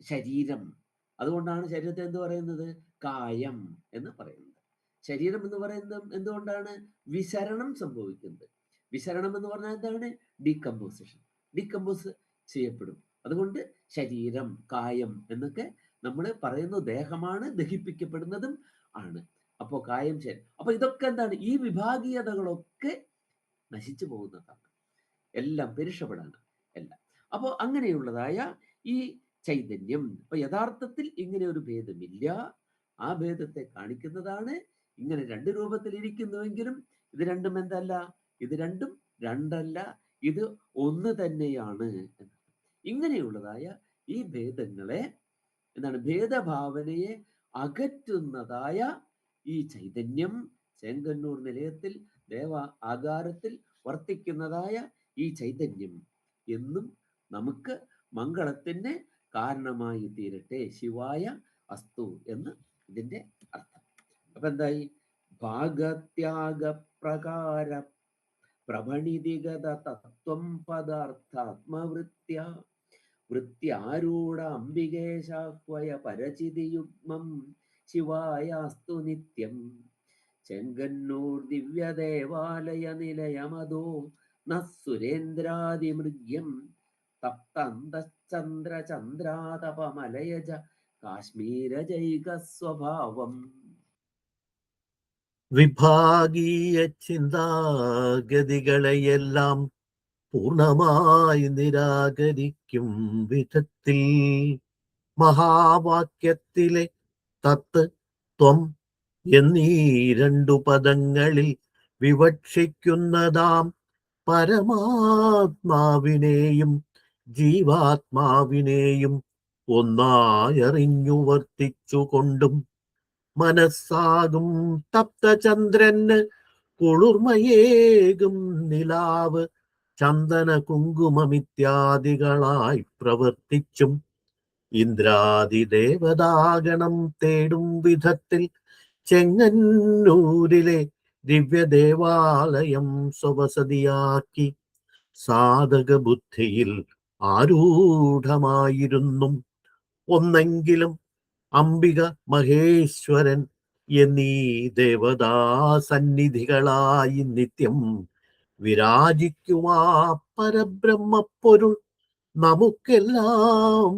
ശരീരം. അതുകൊണ്ടാണ് ശരീരത്തെ എന്ത് പറയുന്നത്? കായം എന്ന് പറയുന്നത്. ശരീരം എന്ന് പറയുന്നത് എന്തുകൊണ്ടാണ്? വിസരണം സംഭവിക്കുന്നത്. വിസരണം എന്ന് പറഞ്ഞാൽ എന്താണ്? ഡീകമ്പോസിഷൻ. ഡീകമ്പോസ് ചെയ്യപ്പെടും. അതുകൊണ്ട് ശരീരം, കായം എന്നൊക്കെ നമ്മൾ പറയുന്ന ദേഹമാണ്, ദഹിപ്പിക്കപ്പെടുന്നതും ആണ്. അപ്പോൾ കായം, ശരീരം. അപ്പൊ ഇതൊക്കെ എന്താണ്? ഈ വിഭാഗീയതകളൊക്കെ നശിച്ചു പോകുന്നതാണ്, എല്ലാം പെരുഷപ്പെടാണ് എല്ലാം. അപ്പോൾ അങ്ങനെയുള്ളതായ ഈ ചൈതന്യം, അപ്പൊ യഥാർത്ഥത്തിൽ ഇങ്ങനെ ഒരു ഭേദമില്ല. ആ ഭേദത്തെ കാണിക്കുന്നതാണ്. ഇങ്ങനെ രണ്ട് രൂപത്തിൽ ഇരിക്കുന്നുവെങ്കിലും ഇത് രണ്ടും എന്തല്ല, ഇത് രണ്ടും രണ്ടല്ല, ഇത് ഒന്ന് തന്നെയാണ്. ഇങ്ങനെയുള്ളതായ ഈ ഭേദങ്ങളെ എന്താണ്, ഭേദഭാവനയെ അകറ്റുന്നതായ ഈ ചൈതന്യം, ചേങ്കന്നൂർ നിലയത്തിൽ ദേവ ആകാരത്തിൽ വർത്തിക്കുന്നതായ ഈ ചൈതന്യം എന്നും നമുക്ക് മംഗളത്തിന് കാരണമായി തീരട്ടെ. ശിവായ അസ്തു എന്ന് ഇതിന്റെ അർത്ഥം. അപ്പൊ എന്തായി? ഭാഗത്യാഗ പ്രകാര പ്രഭണിതിഗത തത്വം പദാർത്ഥാത്മവൃത്യ വൃത്യാരൂഢ അംബികേശാഹ്വയ പരചിതിയുഗ്മം ശിവായാസ്തു നിത്യം. ചെങ്കന്നൂർ ദിവ്യദേവാലയ നിലയമതോ ന സുരേന്ദ്രാതിമൃഗ്യം തപ്തന്തശ്ചന്ദ്ര ചന്ദ്രാതപമലയജ കാശ്മീരജൈക സ്വഭാവം. വിഭാഗീയ ചിന്താഗതികളെയെല്ലാം പൂർണ്ണമായി നിരാകരിക്കും വിധത്തിൽ മഹാവാക്യത്തിലെ തത്ത് ത്വം എന്നീ രണ്ടു പദങ്ങളിൽ വിവക്ഷിക്കുന്നതാം പരമാത്മാവിനെയും ജീവാത്മാവിനെയും ഒന്നായറിഞ്ഞു വർത്തിച്ചുകൊണ്ടും മനസ്സാകും തപ്തചന്ദ്രന് കുളിർമയേകും നിലാവ് ചന്ദന കുങ്കുമമിത്യാദികളായി പ്രവർത്തിച്ചും ഇന്ദ്രാദിദേവതാഗണം തേടും വിധത്തിൽ ചെങ്ങന്നൂരിലെ ദിവ്യദേവാലയം സ്വവസതിയാക്കി സാധക ബുദ്ധിയിൽ ആരൂഢമായിരുന്നും ഒന്നെങ്കിലും അംബിക മഹേശ്വരൻ എന്നീ ദേവതാസന്നിധികളായി നിത്യം വിരാജിക്കുമാ പരബ്രഹ്മപ്പൊരുൾ നമുക്കെല്ലാം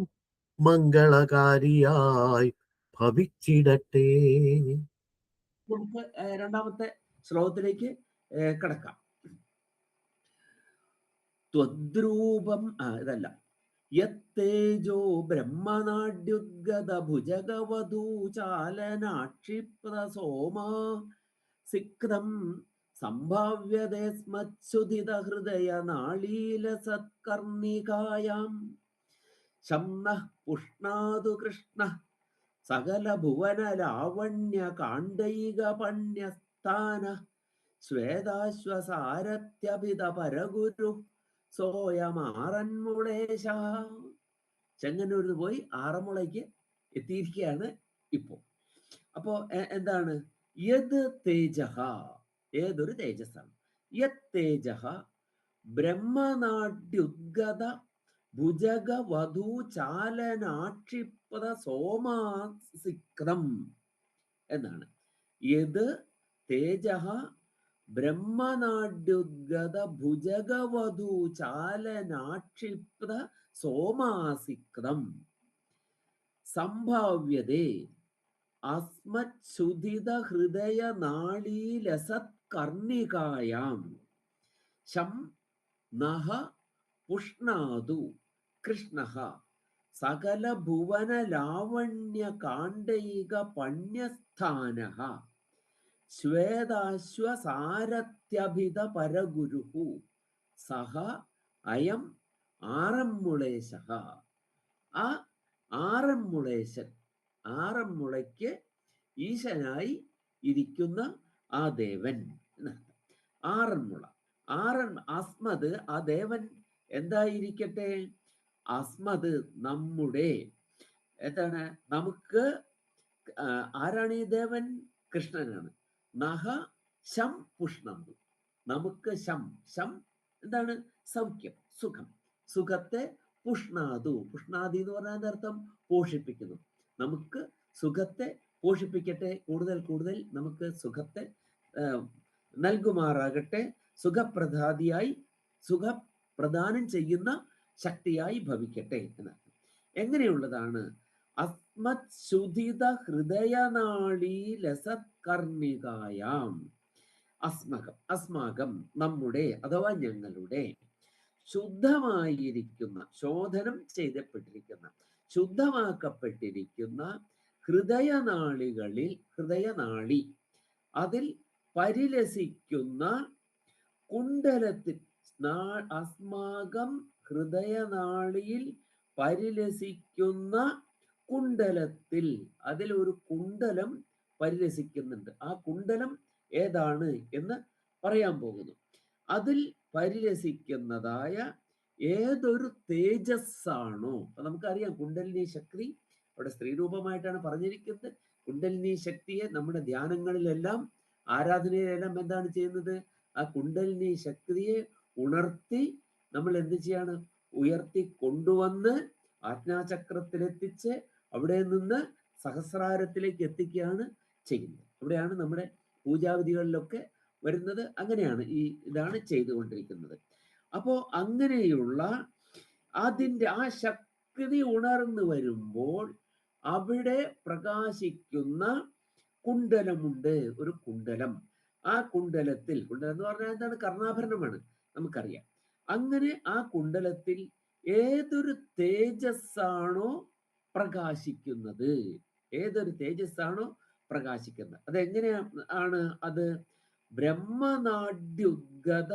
മംഗളകാരിയായി ഭവിച്ചിടട്ടെ. നമുക്ക് രണ്ടാമത്തെ ശ്ലോകത്തിലേക്ക് കിടക്കാം. ത്വദ്രൂപം ഇതല്ല. യത്തേജോ ബ്രഹ്മനാഡ്യുദ്ഗത ഭുജഗവധൂചാലനാക്ഷിപ്ത സോമാ സിക്തം സംഭാവ്യതേ സ്മത്സുധിത ഹൃദയ നാളീല സത്കർണികായാം ശംനഃ പുഷ്ണാതു കൃഷ്ണ സകല ഭുവന ലാവണ്യ കാണ്ഡൈക പണ്യസ്ഥാന ശ്വേതാശ്വസാരത്യഭിത പരഗുരു സോയമാറന്മുളേശ. ചെങ്ങന്നൂരിൽ പോയി ആറന്മുളയ്ക്ക് എത്തിയിരിക്കുകയാണ് ഇപ്പോ. അപ്പോ എന്താണ്? യത് തേജഃ, ഏതൊരു തേജസ്സാണ്. യത് തേജഃ ബ്രഹ്മനാഡ്യുദ്ഗത ഭുജഗ വധൂ ചാലനാക്ഷിപ്ത സോമാസിക്തം എന്നാണ്. യത് തേജഃ ബ്രഹ്മനാഡ്യുദ്ഗത ഭുജഗവധൂ ചാലനാക്ഷിപ്ത സോമാസിക്തം സംഭാവ്യതേ അസ്മത്സുധിത ഹൃദയ നാളീലസത്കർണികായാം ശം നഃ പുഷ്ണാതു കൃഷ്ണഃ സകല ഭുവന ലാവണ്യ കാണ്ഡൈക പണ്യസ്ഥാനഃ ശ്വേതാശ്വസാരത്യഭിത പരഗുരുഃ സഹ അയം ആറന്മുളേശഃ. ആ ആറന്മുളേശൻ, ആറന്മുളയ്ക്ക് ഈശനായി ഇരിക്കുന്ന ആ ദേവൻ എന്നർത്ഥം. ആറന്മുള, അസ്മത്, ആ ദേവൻ എന്തായിരിക്കട്ടെ? അസ്മത് നമ്മുടെ, എന്താണ്? നമുക്ക്. ആരാണ് ഈ ദേവൻ? കൃഷ്ണനാണ്. നഹ ശം പുഷ്ണന്തു, നമുക്ക് ശം. ശം എന്താണ്? സൗഖ്യം, സുഖം. സുഖത്തെ പുഷ്ണാതു, പുഷ്ണാദി എന്ന് പറഞ്ഞാൽ അർത്ഥം പോഷിപ്പിക്കുന്നു. നമുക്ക് സുഖത്തെ പോഷിപ്പിക്കട്ടെ, കൂടുതൽ കൂടുതൽ നമുക്ക് സുഖത്തെ നൽകുമാറാകട്ടെ, സുഖപ്രദാദിയായി, സുഖപ്രദാനം ചെയ്യുന്ന ശക്തിയായി ഭവിക്കട്ടെ എന്നർത്ഥം. എങ്ങനെയുള്ളതാണ്? അസ്മത്സുധിത ഹൃദയനാളീലസത്കർണികായാം. അസ്മാകം, നമ്മുടെ അഥവാ ഞങ്ങളുടെ ശുദ്ധമായിരിക്കുന്ന, ശോധനം ചെയ്യപ്പെട്ടിരിക്കുന്ന, ശുദ്ധമാക്കപ്പെട്ടിരിക്കുന്ന ഹൃദയനാളികളിൽ, ഹൃദയനാളി അതിൽ പരിലസിക്കുന്ന കുണ്ടലത്തിൽ, അസ്മാകം ഹൃദയനാളിയിൽ പരിലസിക്കുന്ന കുണ്ടലത്തിൽ, അതിൽ ഒരു കുണ്ടലം പരിലസിക്കുന്നുണ്ട്. ആ കുണ്ടലം ഏതാണ് എന്ന് പറയാൻ പോകുന്നു. അതിൽ പരിലസിക്കുന്നതായ ഏതൊരു തേജസ്സാണോ, അപ്പൊ നമുക്കറിയാം കുണ്ടലിനി ശക്തി അവിടെ സ്ത്രീരൂപമായിട്ടാണ് പറഞ്ഞിരിക്കുന്നത്. കുണ്ടലിനി ശക്തിയെ നമ്മുടെ ധ്യാനങ്ങളിലെല്ലാം, ആരാധനയിലെല്ലാം എന്താണ് ചെയ്യുന്നത്? ആ കുണ്ടലിനി ശക്തിയെ ഉണർത്തി നമ്മൾ എന്ത് ചെയ്യാണ്? ഉയർത്തി കൊണ്ടുവന്ന് ആജ്ഞാചക്രത്തിലെത്തിച്ച് അവിടെ നിന്ന് സഹസ്രാരത്തിലേക്ക് എത്തിക്കുകയാണ് ചെയ്യുന്നത്. അവിടെയാണ് നമ്മുടെ പൂജാവിധികളിലൊക്കെ വരുന്നത്. അങ്ങനെയാണ് ഇതാണ് ചെയ്തുകൊണ്ടിരിക്കുന്നത്. അപ്പോ അങ്ങനെയുള്ള അതിൻ്റെ ആ ശക്തി ഉണർന്നു വരുമ്പോൾ അവിടെ പ്രകാശിക്കുന്ന കുണ്ടലമുണ്ട്, ഒരു കുണ്ടലം. ആ കുണ്ടലത്തിൽ, കുണ്ടലം എന്ന് പറഞ്ഞാൽ എന്താണ്? കർണാഭരണമാണ്, നമുക്കറിയാം. അങ്ങനെ ആ കുണ്ടലത്തിൽ ഏതൊരു തേജസ്സാണോ പ്രകാശിക്കുന്നത്, ഏതൊരു തേജസ്സാണോ പ്രകാശിക്കുന്നത്, അതെങ്ങനെയാണ് അത്? ബ്രഹ്മനാഡ്യുദ്ഗത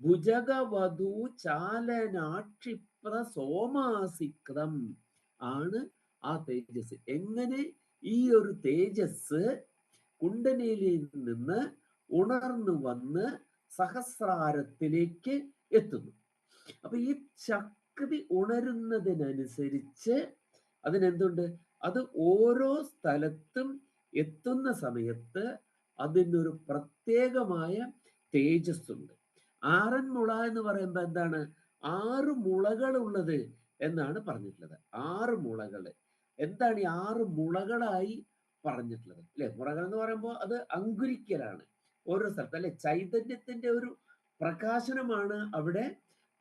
ഭുജഗവധൂ ചാലനാക്ഷിപ്ത സോമാസിക്തം ആണ് ആ തേജസ്. എങ്ങനെ ഈ ഒരു തേജസ് കുണ്ടലിനിയിൽ നിന്ന് ഉണർന്നു വന്ന് സഹസ്രാരത്തിലേക്ക് എത്തുന്നു. അപ്പൊ ഈ ശക്തി ഉണരുന്നതിനനുസരിച്ച് അതിനെന്തുണ്ട്? അത് ഓരോ സ്ഥലത്തും എത്തുന്ന സമയത്ത് അതിനൊരു പ്രത്യേകമായ തേജസ് ഉണ്ട്. ആറന്മുള എന്ന് പറയുമ്പോൾ എന്താണ്? 6 മുളകളുള്ളത് എന്നാണ് പറഞ്ഞിട്ടുള്ളത്. 6 മുളകൾ. എന്താണ് ഈ 6 മുളകളായി പറഞ്ഞിട്ടുള്ളത്? അല്ലെ, മുളകൾ എന്ന് പറയുമ്പോൾ അത് അങ്കുരിക്കലാണ് ഓരോ സ്ഥലത്ത്, അല്ലെ? ചൈതന്യത്തിന്റെ ഒരു പ്രകാശനമാണ് അവിടെ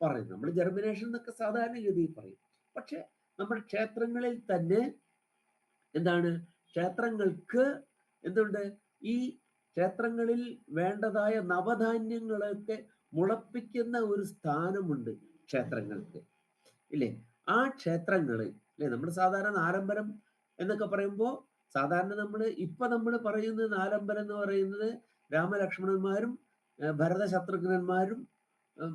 പറയുന്നത്. നമ്മൾ ജെർമിനേഷൻ എന്നൊക്കെ സാധാരണഗതിയിൽ പറയും. പക്ഷെ നമ്മുടെ ക്ഷേത്രങ്ങളിൽ തന്നെ എന്താണ്, ക്ഷേത്രങ്ങൾക്ക് എന്തുണ്ട്? ഈ ക്ഷേത്രങ്ങളിൽ വേണ്ടതായ നവധാന്യങ്ങളൊക്കെ മുളപ്പിക്കുന്ന ഒരു സ്ഥാനമുണ്ട് ക്ഷേത്രങ്ങൾക്ക്, ഇല്ലേ? ആ ക്ഷേത്രങ്ങള്, അല്ലെ? നമ്മൾ സാധാരണ നാലമ്പലം എന്നൊക്കെ പറയുമ്പോൾ സാധാരണ നമ്മൾ പറയുന്നത് നാലമ്പലം എന്ന് പറയുന്നത് രാമലക്ഷ്മണന്മാരും ഭരതശത്രുഘ്നന്മാരും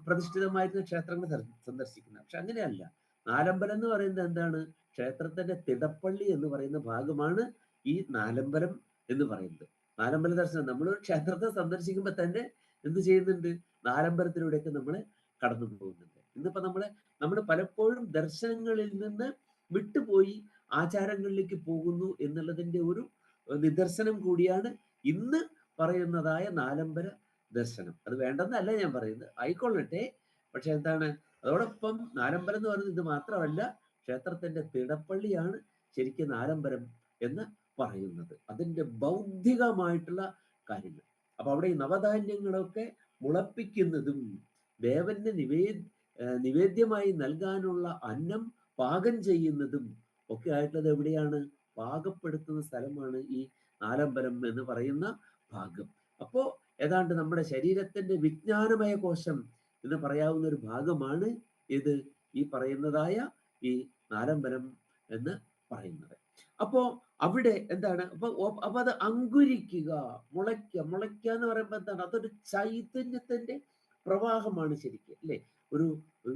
പ്രതിഷ്ഠിതമായിരുന്ന ക്ഷേത്രങ്ങൾ സന്ദർശിക്കുന്നത്. പക്ഷെ അങ്ങനെയല്ല. നാലമ്പലം എന്ന് പറയുന്നത് എന്താണ്? ക്ഷേത്രത്തിന്റെ തിടപ്പള്ളി എന്ന് പറയുന്ന ഭാഗമാണ് ഈ നാലമ്പലം എന്ന് പറയുന്നത്. നാലമ്പല ദർശനം, നമ്മൾ ക്ഷേത്രത്തെ സന്ദർശിക്കുമ്പോൾ തന്നെ എന്ത് ചെയ്യുന്നുണ്ട്? നാലമ്പലത്തിലൂടെയൊക്കെ നമ്മൾ കടന്നു പോകുന്നുണ്ട്. ഇന്നിപ്പോ നമ്മൾ പലപ്പോഴും ദർശനങ്ങളിൽ നിന്ന് വിട്ടുപോയി ആചാരങ്ങളിലേക്ക് പോകുന്നു എന്നുള്ളതിന്റെ ഒരു നിദർശനം കൂടിയാണ് ഇന്ന് പറയുന്നതായ നാലമ്പല ദർശനം. അത് വേണ്ടെന്നല്ല ഞാൻ പറയുന്നത്, ആയിക്കൊള്ളട്ടെ. പക്ഷെ എന്താണ്, അതോടൊപ്പം നാലമ്പലം എന്ന് പറയുന്നത് ഇത് മാത്രമല്ല, ക്ഷേത്രത്തിന്റെ തിടപ്പള്ളിയാണ് ശരിക്കും നാലമ്പലം എന്ന് പറയുന്നത്. അതിന്റെ ബൗദ്ധികമായിട്ടുള്ള കാര്യങ്ങൾ. അപ്പൊ അവിടെ ഈ നവധാന്യങ്ങളൊക്കെ മുളപ്പിക്കുന്നതും ദേവന് നിവേദ്യമായി നൽകാനുള്ള അന്നം പാകം ചെയ്യുന്നതും ഒക്കെ ആയിട്ടുള്ളത് എവിടെയാണ്? പാകപ്പെടുത്തുന്ന സ്ഥലമാണ് ഈ നാലമ്പലം എന്ന് പറയുന്ന ഭാഗം. അപ്പോ ഏതാണ്ട് നമ്മുടെ ശരീരത്തിന്റെ വിജ്ഞാനമയ കോശം എന്ന് പറയാവുന്ന ഒരു ഭാഗമാണ് ഇത്, ഈ പറയുന്നതായ ഈ നാലമ്പലം എന്ന് പറയുന്നത്. അപ്പോ അവിടെ എന്താണ്? അപ്പൊ അത് അങ്കുരിക്കുക, മുളയ്ക്ക എന്ന് പറയുമ്പോൾ എന്താണ്? അതൊരു ചൈതന്യത്തിന്റെ പ്രവാഹമാണ് ശരിക്കും, അല്ലെ? ഒരു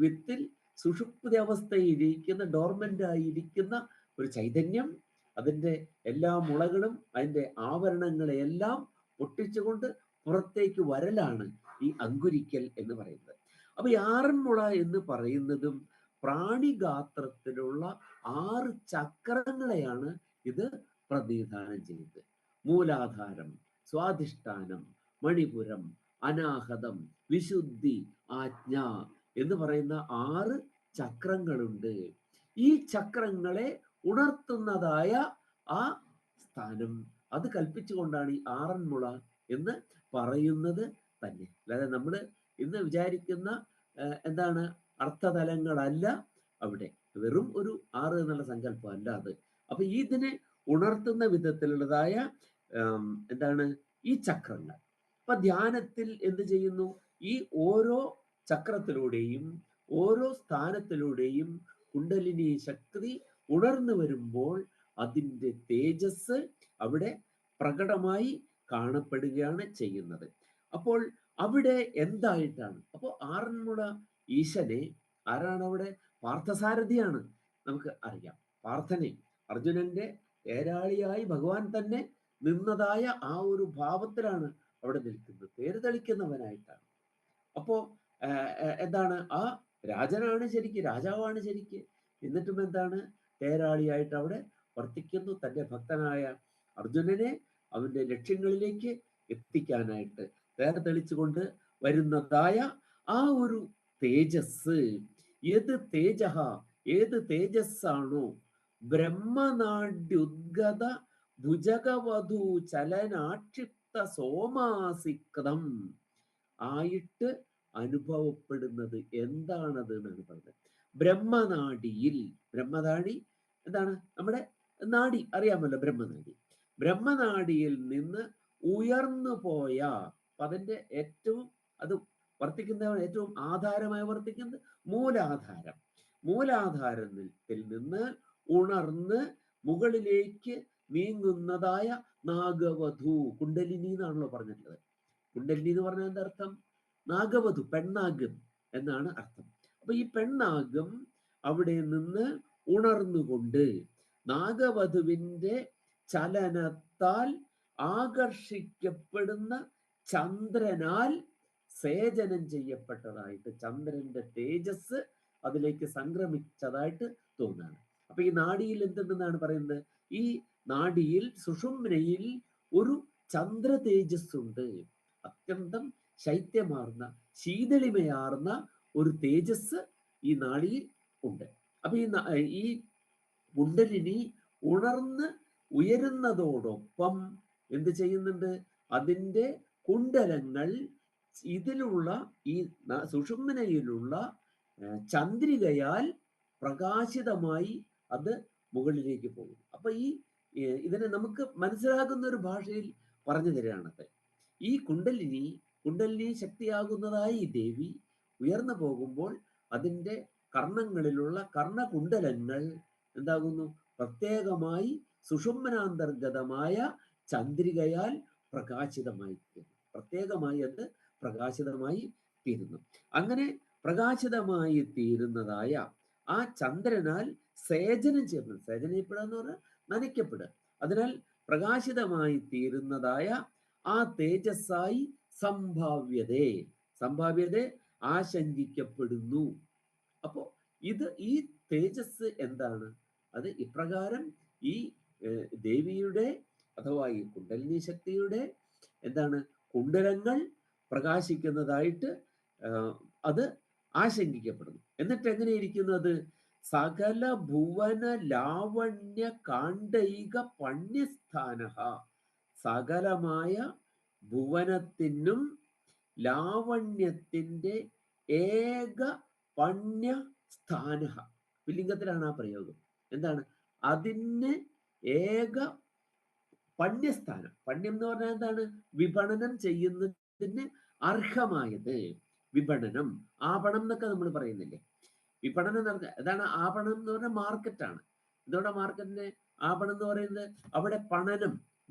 വിത്തിൽ സുഷുപ്തി അവസ്ഥയിലിരിക്കുന്ന, ഡോർമെന്റ് ആയിരിക്കുന്ന ഒരു ചൈതന്യം, അതിന്റെ എല്ലാ മുളകളും അതിന്റെ ആവരണങ്ങളെയെല്ലാം പൊട്ടിച്ചുകൊണ്ട് പുറത്തേക്ക് വരലാണ് ഈ അങ്കുരിക്കൽ എന്ന് പറയുന്നത്. അപ്പൊ ഈ ആറന്മുള എന്ന് പറയുന്നതും പ്രാണിഗാത്രത്തിലുള്ള 6 ചക്രങ്ങളെയാണ് ഇത് പ്രതിനിധാനം ചെയ്യുന്നത്. മൂലാധാരം, സ്വാധിഷ്ഠാനം, മണിപുരം, അനാഹതം, വിശുദ്ധി, ആജ്ഞ എന്ന് പറയുന്ന 6 ചക്രങ്ങളുണ്ട്. ഈ ചക്രങ്ങളെ ഉണർത്തുന്നതായ ആ സ്ഥാനം, അത് കൽപ്പിച്ചുകൊണ്ടാണ് ഈ ആറന്മുള എന്ന് പറയുന്നത് തന്നെ. അല്ലാതെ നമ്മൾ ഇന്ന് വിചാരിക്കുന്ന എന്താണ് അർത്ഥതലങ്ങളല്ല അവിടെ, വെറും ഒരു 6 എന്നുള്ള സങ്കല്പം അല്ല അത്. അപ്പൊ ഇതിനെ ഉണർത്തുന്ന വിധത്തിലുള്ളതായ എന്താണ് ഈ ചക്രങ്ങൾ. അപ്പൊ ധ്യാനത്തിൽ എന്ത് ചെയ്യുന്നു? ഈ ഓരോ ചക്രത്തിലൂടെയും ഓരോ സ്ഥാനത്തിലൂടെയും കുണ്ടലിനി ശക്തി ഉണർന്നു വരുമ്പോൾ അതിൻ്റെ തേജസ് അവിടെ പ്രകടമായി കാണപ്പെടുകയാണ് ചെയ്യുന്നത്. അപ്പോൾ അവിടെ എന്തായിട്ടാണ്? അപ്പോൾ ആറന്മുള ഈശനെ ആരാണ് അവിടെ? പാർത്ഥസാരഥിയാണ്. നമുക്ക് അറിയാം, പാർത്ഥനെ അർജുനന്റെ ഏരാളിയായി ഭഗവാൻ തന്നെ നിന്നതായ ആ ഒരു ഭാവത്തിലാണ് അവിടെ നിൽക്കുന്നത്, പേര് തെളിക്കുന്നവനായിട്ടാണ്. അപ്പോ എന്താണ്? ആ രാജനാണ് ശരിക്ക്, രാജാവാണ് ശരിക്ക്. എന്നിട്ടും എന്താണ്? തേരാളിയായിട്ട് അവിടെ വർത്തിക്കുന്നു, തന്റെ ഭക്തനായ അർജുനനെ അവന്റെ ലക്ഷ്യങ്ങളിലേക്ക് എത്തിക്കാനായിട്ട് തേർ തെളിച്ചുകൊണ്ട് വരുന്നതായ ആ ഒരു തേജസ്. ഏത് തേജസ്സാണോ ബ്രഹ്മനാഡ്യുദ്ഗത ഭുജഗവധൂ ചലനാക്ഷിപ്ത സോമാസിക്തം ആയിട്ട് അനുഭവപ്പെടുന്നത് എന്താണത് എന്നാണ് പറഞ്ഞത്. ബ്രഹ്മനാഡിയിൽ, ബ്രഹ്മനാഡി എന്താണ്? നമ്മുടെ നാഡി അറിയാമല്ലോ, ബ്രഹ്മനാഡി. ബ്രഹ്മനാഡിയിൽ നിന്ന് ഉയർന്നു പോയ, അതിന്റെ ഏറ്റവും അത് വർത്തിക്കുന്നതാണ് ഏറ്റവും ആധാരമായി വർത്തിക്കുന്നത് മൂലാധാരം. മൂലാധാരത്തിൽ നിന്ന് ഉണർന്ന് മുകളിലേക്ക് നീങ്ങുന്നതായ നാഗവധു, കുണ്ടലിനി എന്നാണല്ലോ പറഞ്ഞിട്ടുള്ളത്. കുണ്ടലിനി എന്ന് പറഞ്ഞാൽ എന്താ അർത്ഥം? നാഗവധു, പെണ്ണാഗം എന്നാണ് അർത്ഥം. അപ്പൊ ഈ പെണ്ണാഗം അവിടെ നിന്ന് ഉണർന്നുകൊണ്ട് നാഗവധുവിന്റെ ചലനത്താൽ ആകർഷിക്കപ്പെടുന്ന ചന്ദ്രനാൽ സേചനം ചെയ്യപ്പെട്ടതായിട്ട്, ചന്ദ്രന്റെ തേജസ് അതിലേക്ക് സംക്രമിച്ചതായിട്ട് തോന്നുകയാണ്. അപ്പൊ ഈ നാഡിയിൽ എന്തുണ്ടെന്നാണ് പറയുന്നത്? ഈ നാഡിയിൽ സുഷുമ്നയിൽ ഒരു ചന്ദ്ര തേജസ് ഉണ്ട്. അത്യന്തം ശൈത്യമാർന്ന ശീതളിമയാർന്ന ഒരു തേജസ് ഈ നാഡിയിൽ ഉണ്ട്. അപ്പൊ ഈ കുണ്ടലിനി ഉണർന്ന് ഉയരുന്നതോടൊപ്പം എന്ത് ചെയ്യുന്നുണ്ട്? അതിൻ്റെ കുണ്ടലങ്ങൾ ഇതിലുള്ള ഈ സുഷുമ്നയിലുള്ള ചന്ദ്രികയാൽ പ്രകാശിതമായി അത് മുകളിലേക്ക് പോകും. അപ്പൊ ഇതിനെ നമുക്ക് മനസ്സിലാകുന്ന ഒരു ഭാഷയിൽ പറഞ്ഞു തരികയാണത്. ഈ കുണ്ടലിനി ശക്തിയാകുന്നതായ ഈ ദേവി ഉയർന്നു പോകുമ്പോൾ അതിൻ്റെ കർണങ്ങളിലുള്ള കർണകുണ്ടലങ്ങൾ എന്താകുന്നു? പ്രത്യേകമായി സുഷുമ്നാന്തർഗതമായ ചന്ദ്രികയാൽ പ്രകാശിതമായി തീരുന്നു. പ്രത്യേകമായി അത് പ്രകാശിതമായി തീരുന്നു. അങ്ങനെ പ്രകാശിതമായി തീരുന്നതായ ആ ചന്ദ്രനാൽ സേചനം ചെയ്യപ്പെടും. സേചനം ചെയ്യപ്പെടുക എന്ന് പറഞ്ഞാൽ നനയ്ക്കപ്പെടുക. അതിനാൽ പ്രകാശിതമായി തീരുന്നതായ ആ തേജസ്സായി സംഭാവ്യത ആശങ്കിക്കപ്പെടുന്നു. അപ്പോ ഈ തേജസ് എന്താണ്? അത് ഇപ്രകാരം ഈ ദേവിയുടെ അഥവാ ഈ കുണ്ടലിനി ശക്തിയുടെ എന്താണ് കുണ്ടലങ്ങൾ പ്രകാശിക്കുന്നതായിട്ട് അത് ആശങ്കിക്കപ്പെടുന്നു. എന്നിട്ട് എങ്ങനെ ഇരിക്കുന്നത്? സകല ഭുവന ലാവണ്യ കാണ്ഡൈക പണ്യസ്ഥാന, സകലമായ ഭുവനത്തിനും ലാവണ്യത്തിന്റെ ഏക പണ്യസ്ഥാന. പുല്ലിംഗത്തിലാണ് ആ പ്രയോഗം. എന്താണ്? അതിന് ഏക പണ്യസ്ഥാനം. പണ്യം എന്ന് പറഞ്ഞാൽ എന്താണ്? വിപണനം ചെയ്യുന്നതിന് അർഹമായത്. വിപണനം, ആപണം എന്നൊക്കെ നമ്മൾ പറയുന്നില്ലേ? വിപണനം നടക്കുക. അതാണ് ആപണം എന്ന് പറഞ്ഞാൽ മാർക്കറ്റാണ്. ഇതോടെ മാർക്കറ്റിന്റെ ആപണം എന്ന് പറയുന്നത് അവിടെ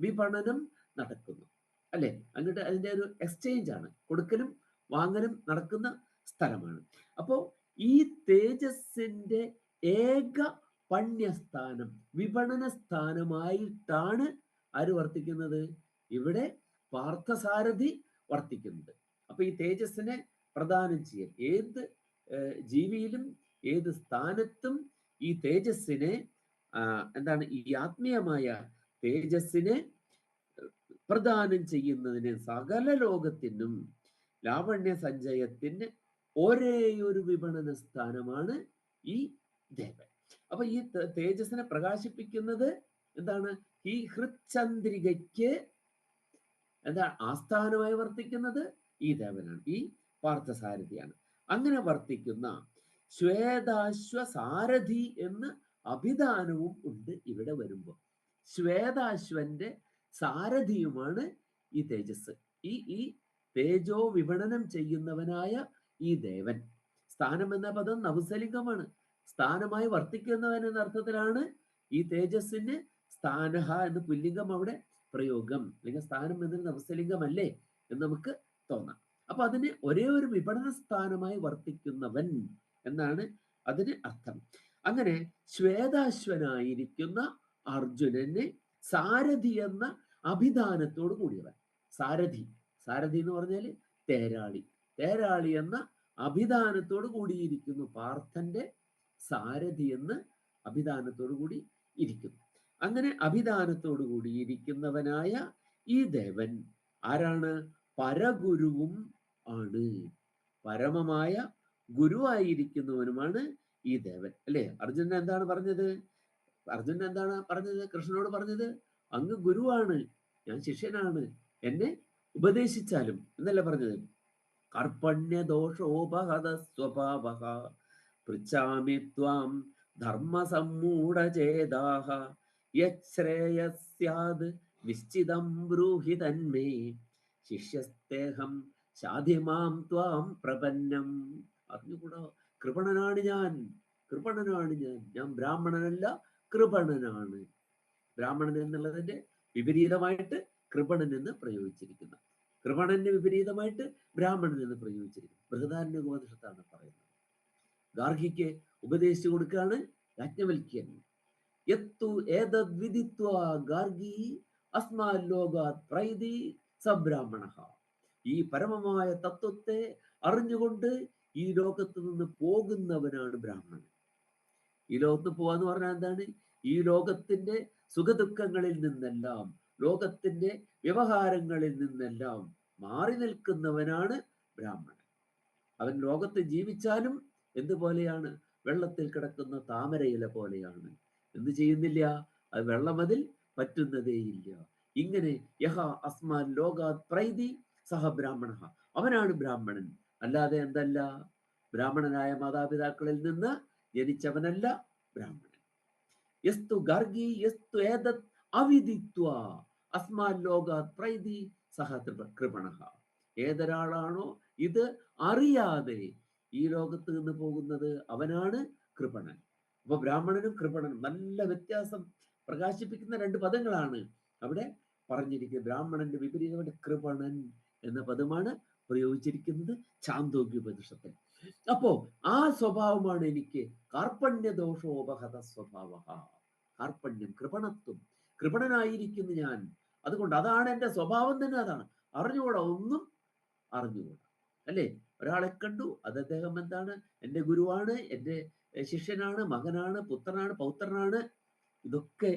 വിപണനം നടക്കുന്നു അല്ലെ? എന്നിട്ട് അതിന്റെ ഒരു എക്സ്ചേഞ്ച് ആണ്, കൊടുക്കലും വാങ്ങലും നടക്കുന്ന സ്ഥലമാണ്. അപ്പോ ഈ തേജസ്സിന്റെ ഏക പണ്യസ്ഥാനം, വിപണന സ്ഥാനമായിട്ടാണ് ആര് വർത്തിക്കുന്നത്? ഇവിടെ പാർത്ഥസാരഥി വർത്തിക്കുന്നത്. അപ്പൊ ഈ തേജസ്സിനെ പ്രദാനം ചെയ്യാൻ ഏത് ജീവിയിലും ഏത് സ്ഥാനത്തും ഈ തേജസ്സിനെ എന്താണ് ഈ ആത്മീയമായ തേജസ്സിനെ പ്രദാനം ചെയ്യുന്നതിന് സകല ലോകത്തിനും ലാവണ്യ സഞ്ചയത്തിന് ഒരേ ഒരു വിപണന സ്ഥാനമാണ് ഈ ദേവൻ. അപ്പൊ ഈ തേജസ്സിനെ പ്രകാശിപ്പിക്കുന്നത് എന്താണ്? ഈ ഹൃച്ചന്ദ്രികയ്ക്ക് എന്താ ആസ്ഥാനമായി വർത്തിക്കുന്നത് ഈ ദേവനാണ്, ഈ പാർത്ഥസാരഥിയാണ്. അങ്ങനെ വർത്തിക്കുന്ന ശ്വേതാശ്വസാരഥി എന്ന് അഭിധാനവും ഉണ്ട് ഇവിടെ വരുമ്പോൾ. ശ്വേതാശ്വന്റെ സാരഥിയുമാണ് ഈ തേജസ്. ഈ തേജോ വിപണനം ചെയ്യുന്നവനായ ഈ ദേവൻ. സ്ഥാനം എന്ന പദം നപുംസലിംഗമാണ്. സ്ഥാനമായി വർത്തിക്കുന്നവൻ എന്ന അർത്ഥത്തിലാണ് ഈ തേജസ്സിന് സ്ഥാനഹ എന്ന് പുല്ലിംഗം അവിടെ പ്രയോഗം. അല്ലെങ്കിൽ സ്ഥാനം എന്നൊരു നപുംസലിംഗമല്ലേ എന്ന് നമുക്ക് തോന്നാം. അപ്പൊ അതിന് ഒരേ ഒരു വിപണന സ്ഥാനമായി വർത്തിക്കുന്നവൻ എന്നാണ് അതിന് അർത്ഥം. അങ്ങനെ ശ്വേതാശ്വനായിരിക്കുന്ന അർജുനന് സാരഥി എന്ന അഭിധാനത്തോട് കൂടിയവൻ. സാരഥി എന്ന് പറഞ്ഞാൽ തേരാളി എന്ന അഭിധാനത്തോട് കൂടിയിരിക്കുന്നു. പാർത്ഥന്റെ സാരഥി എന്ന് അഭിധാനത്തോടു കൂടി ഇരിക്കുന്നു. അങ്ങനെ അഭിധാനത്തോടു കൂടിയിരിക്കുന്നവനായ ഈ ദേവൻ ആരാണ്? പരഗുരുവും ആണ്. പരമമായ ഗുരുവായിരിക്കുന്നവനുമാണ് ഈ ദേവൻ അല്ലെ? അർജുനൻ എന്താണ് പറഞ്ഞത്? കൃഷ്ണനോട് പറഞ്ഞത് അങ്ങ് ഗുരുവാണ്, ഞാൻ ശിഷ്യനാണ്, എന്നെ ഉപദേശിച്ചാലും എന്നല്ല പറഞ്ഞത്. കർപ്പണ്യദോഷോപഹത സ്വഭാവഃ പൃച്ഛാമി ത്വാം ധർമ്മസമ്മൂഢചേതാഃ യശ്രേയസ്യാദ് നിശ്ചിതം ബ്രൂഹി തന്മേ ശിഷ്യസ്തേഹം ശാധിമാം ത്വാം പ്രപന്നം. അറിഞ്ഞുകൂടാ, കൃപണനാണ് ഞാൻ, ഞാൻ ബ്രാഹ്മണനല്ല, കൃപണനാണ്. ബ്രാഹ്മണൻ എന്നുള്ളതിന്റെ വിപരീതമായിട്ട് കൃപണൻ എന്ന് പ്രയോഗിച്ചിരിക്കുന്ന, കൃപണന് വിപരീതമായിട്ട് ബ്രാഹ്മണൻ എന്ന് പ്രയോഗിച്ചിരിക്കുന്നു. ബൃഹദാരണ്യ ഉപനിഷത്താണ് പറയുന്നത്. ഗാർഹിക്ക് ഉപദേശിച്ചു കൊടുക്കുകയാണ് യാജ്ഞവൽക്യൻ. യത്തു ഏതദ്വിദിത്വാ ഗാർഗി അസ്മാലോകാത് പ്രൈതി സബ്രാഹ്മണഃ. ഈ പരമമായ തത്വത്തെ അറിഞ്ഞുകൊണ്ട് ഈ ലോകത്ത് നിന്ന് പോകുന്നവനാണ് ബ്രാഹ്മണൻ. ഈ ലോകത്ത് പോവാന്ന് പറഞ്ഞാൽ എന്താണ്? ഈ ലോകത്തിന്റെ സുഖദുഃഖങ്ങളിൽ നിന്നെല്ലാം, ലോകത്തിന്റെ വ്യവഹാരങ്ങളിൽ നിന്നെല്ലാം മാറി നിൽക്കുന്നവനാണ് ബ്രാഹ്മണൻ. അവൻ ലോകത്ത് ജീവിച്ചാലും എന്തുപോലെയാണ്? വെള്ളത്തിൽ കിടക്കുന്ന താമരയില പോലെയാണ്. എന്ത് ചെയ്യുന്നില്ല? അത് വെള്ളം അതിൽ പറ്റുന്നതേയില്ല. ഇങ്ങനെ യഹ അസ്മാൻ ലോകാത് പ്രൈതി സഹ ബ്രാഹ്മണ, അവനാണ് ബ്രാഹ്മണൻ. അല്ലാതെ എന്തല്ല? ബ്രാഹ്മണനായ മാതാപിതാക്കളിൽ നിന്ന് ജനിച്ചവനല്ല ബ്രാഹ്മണൻ. യസ്തു ഗാർഗി യസ്തു ഏതത് അവിദിത്വാ അസ്മാൻ ലോകാത് പ്രൈതി സഹ കൃപണ. ഏതൊരാളാണോ ഇത് അറിയാതെ ഈ ലോകത്ത് നിന്ന് പോകുന്നത്, അവനാണ് കൃപണൻ. അപ്പൊ ബ്രാഹ്മണനും കൃപണനും നല്ല വ്യത്യാസം പ്രകാശിപ്പിക്കുന്ന രണ്ട് പദങ്ങളാണ് അവിടെ പറഞ്ഞിരിക്കുന്നത്. ബ്രാഹ്മണന്റെ വിപരീതമായിട്ട് കൃപണൻ എന്ന പദമാണ് പ്രയോഗിച്ചിരിക്കുന്നത് ഛാന്തോഗ്യോപനിഷത്തിൽ. അപ്പോ ആ സ്വഭാവമാണ് എനിക്ക്. കാർപ്പണ്യദോഷോപഹത സ്വഭാവ. കാർപ്പണ്യം, കൃപണത്വം, കൃപണനായിരിക്കുന്നു ഞാൻ. അതുകൊണ്ട് അതാണ് എൻ്റെ സ്വഭാവം തന്നെ. അതാണ്. അറിഞ്ഞുകൂടാ, ഒന്നും അറിഞ്ഞുകൂടാ. അല്ലേ? ഒരാളെ കണ്ടു, അത് അദ്ദേഹം എന്താണ്? എൻ്റെ ഗുരുവാണ്, എൻ്റെ ശിഷ്യനാണ്, മകനാണ്, പുത്രനാണ്, പൗത്രനാണ്. ഇതൊക്കെ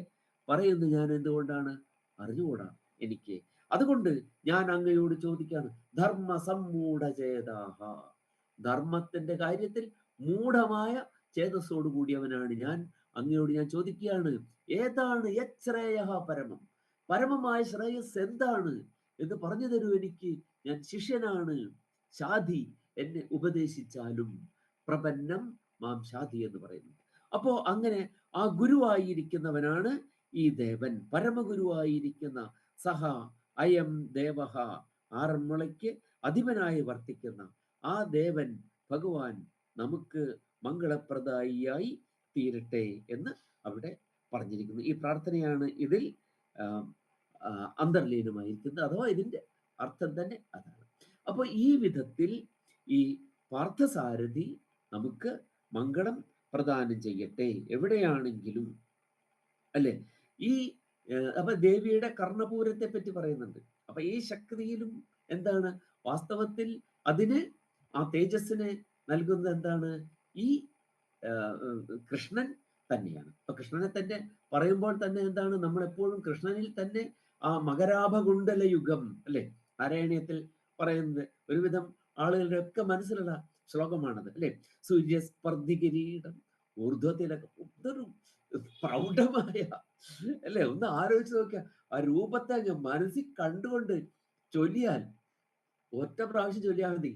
പറയുന്നു ഞാൻ എന്തുകൊണ്ടാണ്? അറിഞ്ഞുകൂടാ എനിക്ക്. അതുകൊണ്ട് ഞാൻ അങ്ങയോട് ചോദിക്കാണ്, ധർമ്മ സമ്മൂഢചേതാഹ. ധർമ്മത്തിന്റെ കാര്യത്തിൽ മൂഢമായ ചേതസ്സോട് കൂടിയവനാണ് ഞാൻ. അങ്ങയോട് ഞാൻ ചോദിക്കുകയാണ്, ഏതാണ് യശ്രേയ പരമം? പരമമായ ശ്രേയസ് എന്താണ് എന്ന് പറഞ്ഞു തരൂ എനിക്ക്. ഞാൻ ശിഷ്യനാണ്. ശാധി, എന്നെ ഉപദേശിച്ചാലും. പ്രപന്നം മാം ശാധി എന്ന് പറയുന്നു. അപ്പോ അങ്ങനെ ആ ഗുരുവായിരിക്കുന്നവനാണ് ഈ ദേവൻ. പരമഗുരുവായിരിക്കുന്ന സഹ അയം ദേവഹ, ആറന്മുളയ്ക്ക് അധിപനായി വർത്തിക്കുന്ന ആ ദേവൻ ഭഗവാൻ നമുക്ക് മംഗളപ്രദായിയായി തീരട്ടെ എന്ന് അവിടെ പറഞ്ഞിരിക്കുന്നു. ഈ പ്രാർത്ഥനയാണ് ഇതിൽ അന്തർലീനമായിരിക്കുന്നത്, അഥവാ ഇതിൻ്റെ അർത്ഥം തന്നെ അതാണ്. അപ്പോൾ ഈ വിധത്തിൽ ഈ പാർത്ഥസാരഥി നമുക്ക് മംഗളം പ്രദാനം ചെയ്യട്ടെ എവിടെയാണെങ്കിലും, അല്ലെ? ഈ അപ്പൊ ദേവിയുടെ കർണപൂരത്തെ പറ്റി പറയുന്നുണ്ട്. അപ്പൊ ഈ ശക്തിയിലും എന്താണ് വാസ്തവത്തിൽ അതിന് ആ തേജസ്സിനെ നൽകുന്നത് എന്താണ്? ഈ കൃഷ്ണൻ തന്നെയാണ്. അപ്പൊ കൃഷ്ണനെ തന്നെ പറയുമ്പോൾ തന്നെ എന്താണ്? നമ്മളെപ്പോഴും കൃഷ്ണനിൽ തന്നെ ആ മകരാഭകുണ്ടല യുഗം, അല്ലെ, നാരായണീയത്തിൽ പറയുന്നത് ഒരുവിധം ആളുകളുടെ ഒക്കെ മനസ്സിലുള്ള ശ്ലോകമാണത്, അല്ലെ? സൂര്യസ്പർദ്ധി കിരീടം ഊർധ്വത്തിലൊക്കെ എന്തൊരു പ്രൗഢമായ, അല്ലെ? ഒന്ന് ആലോചിച്ച് നോക്കിയാൽ ആ രൂപത്തെ അങ്ങ് മനസ്സിൽ കണ്ടുകൊണ്ട് ചൊല്ലിയാൽ, ഒറ്റ പ്രാവശ്യം ചൊല്ലിയാൽ മതി,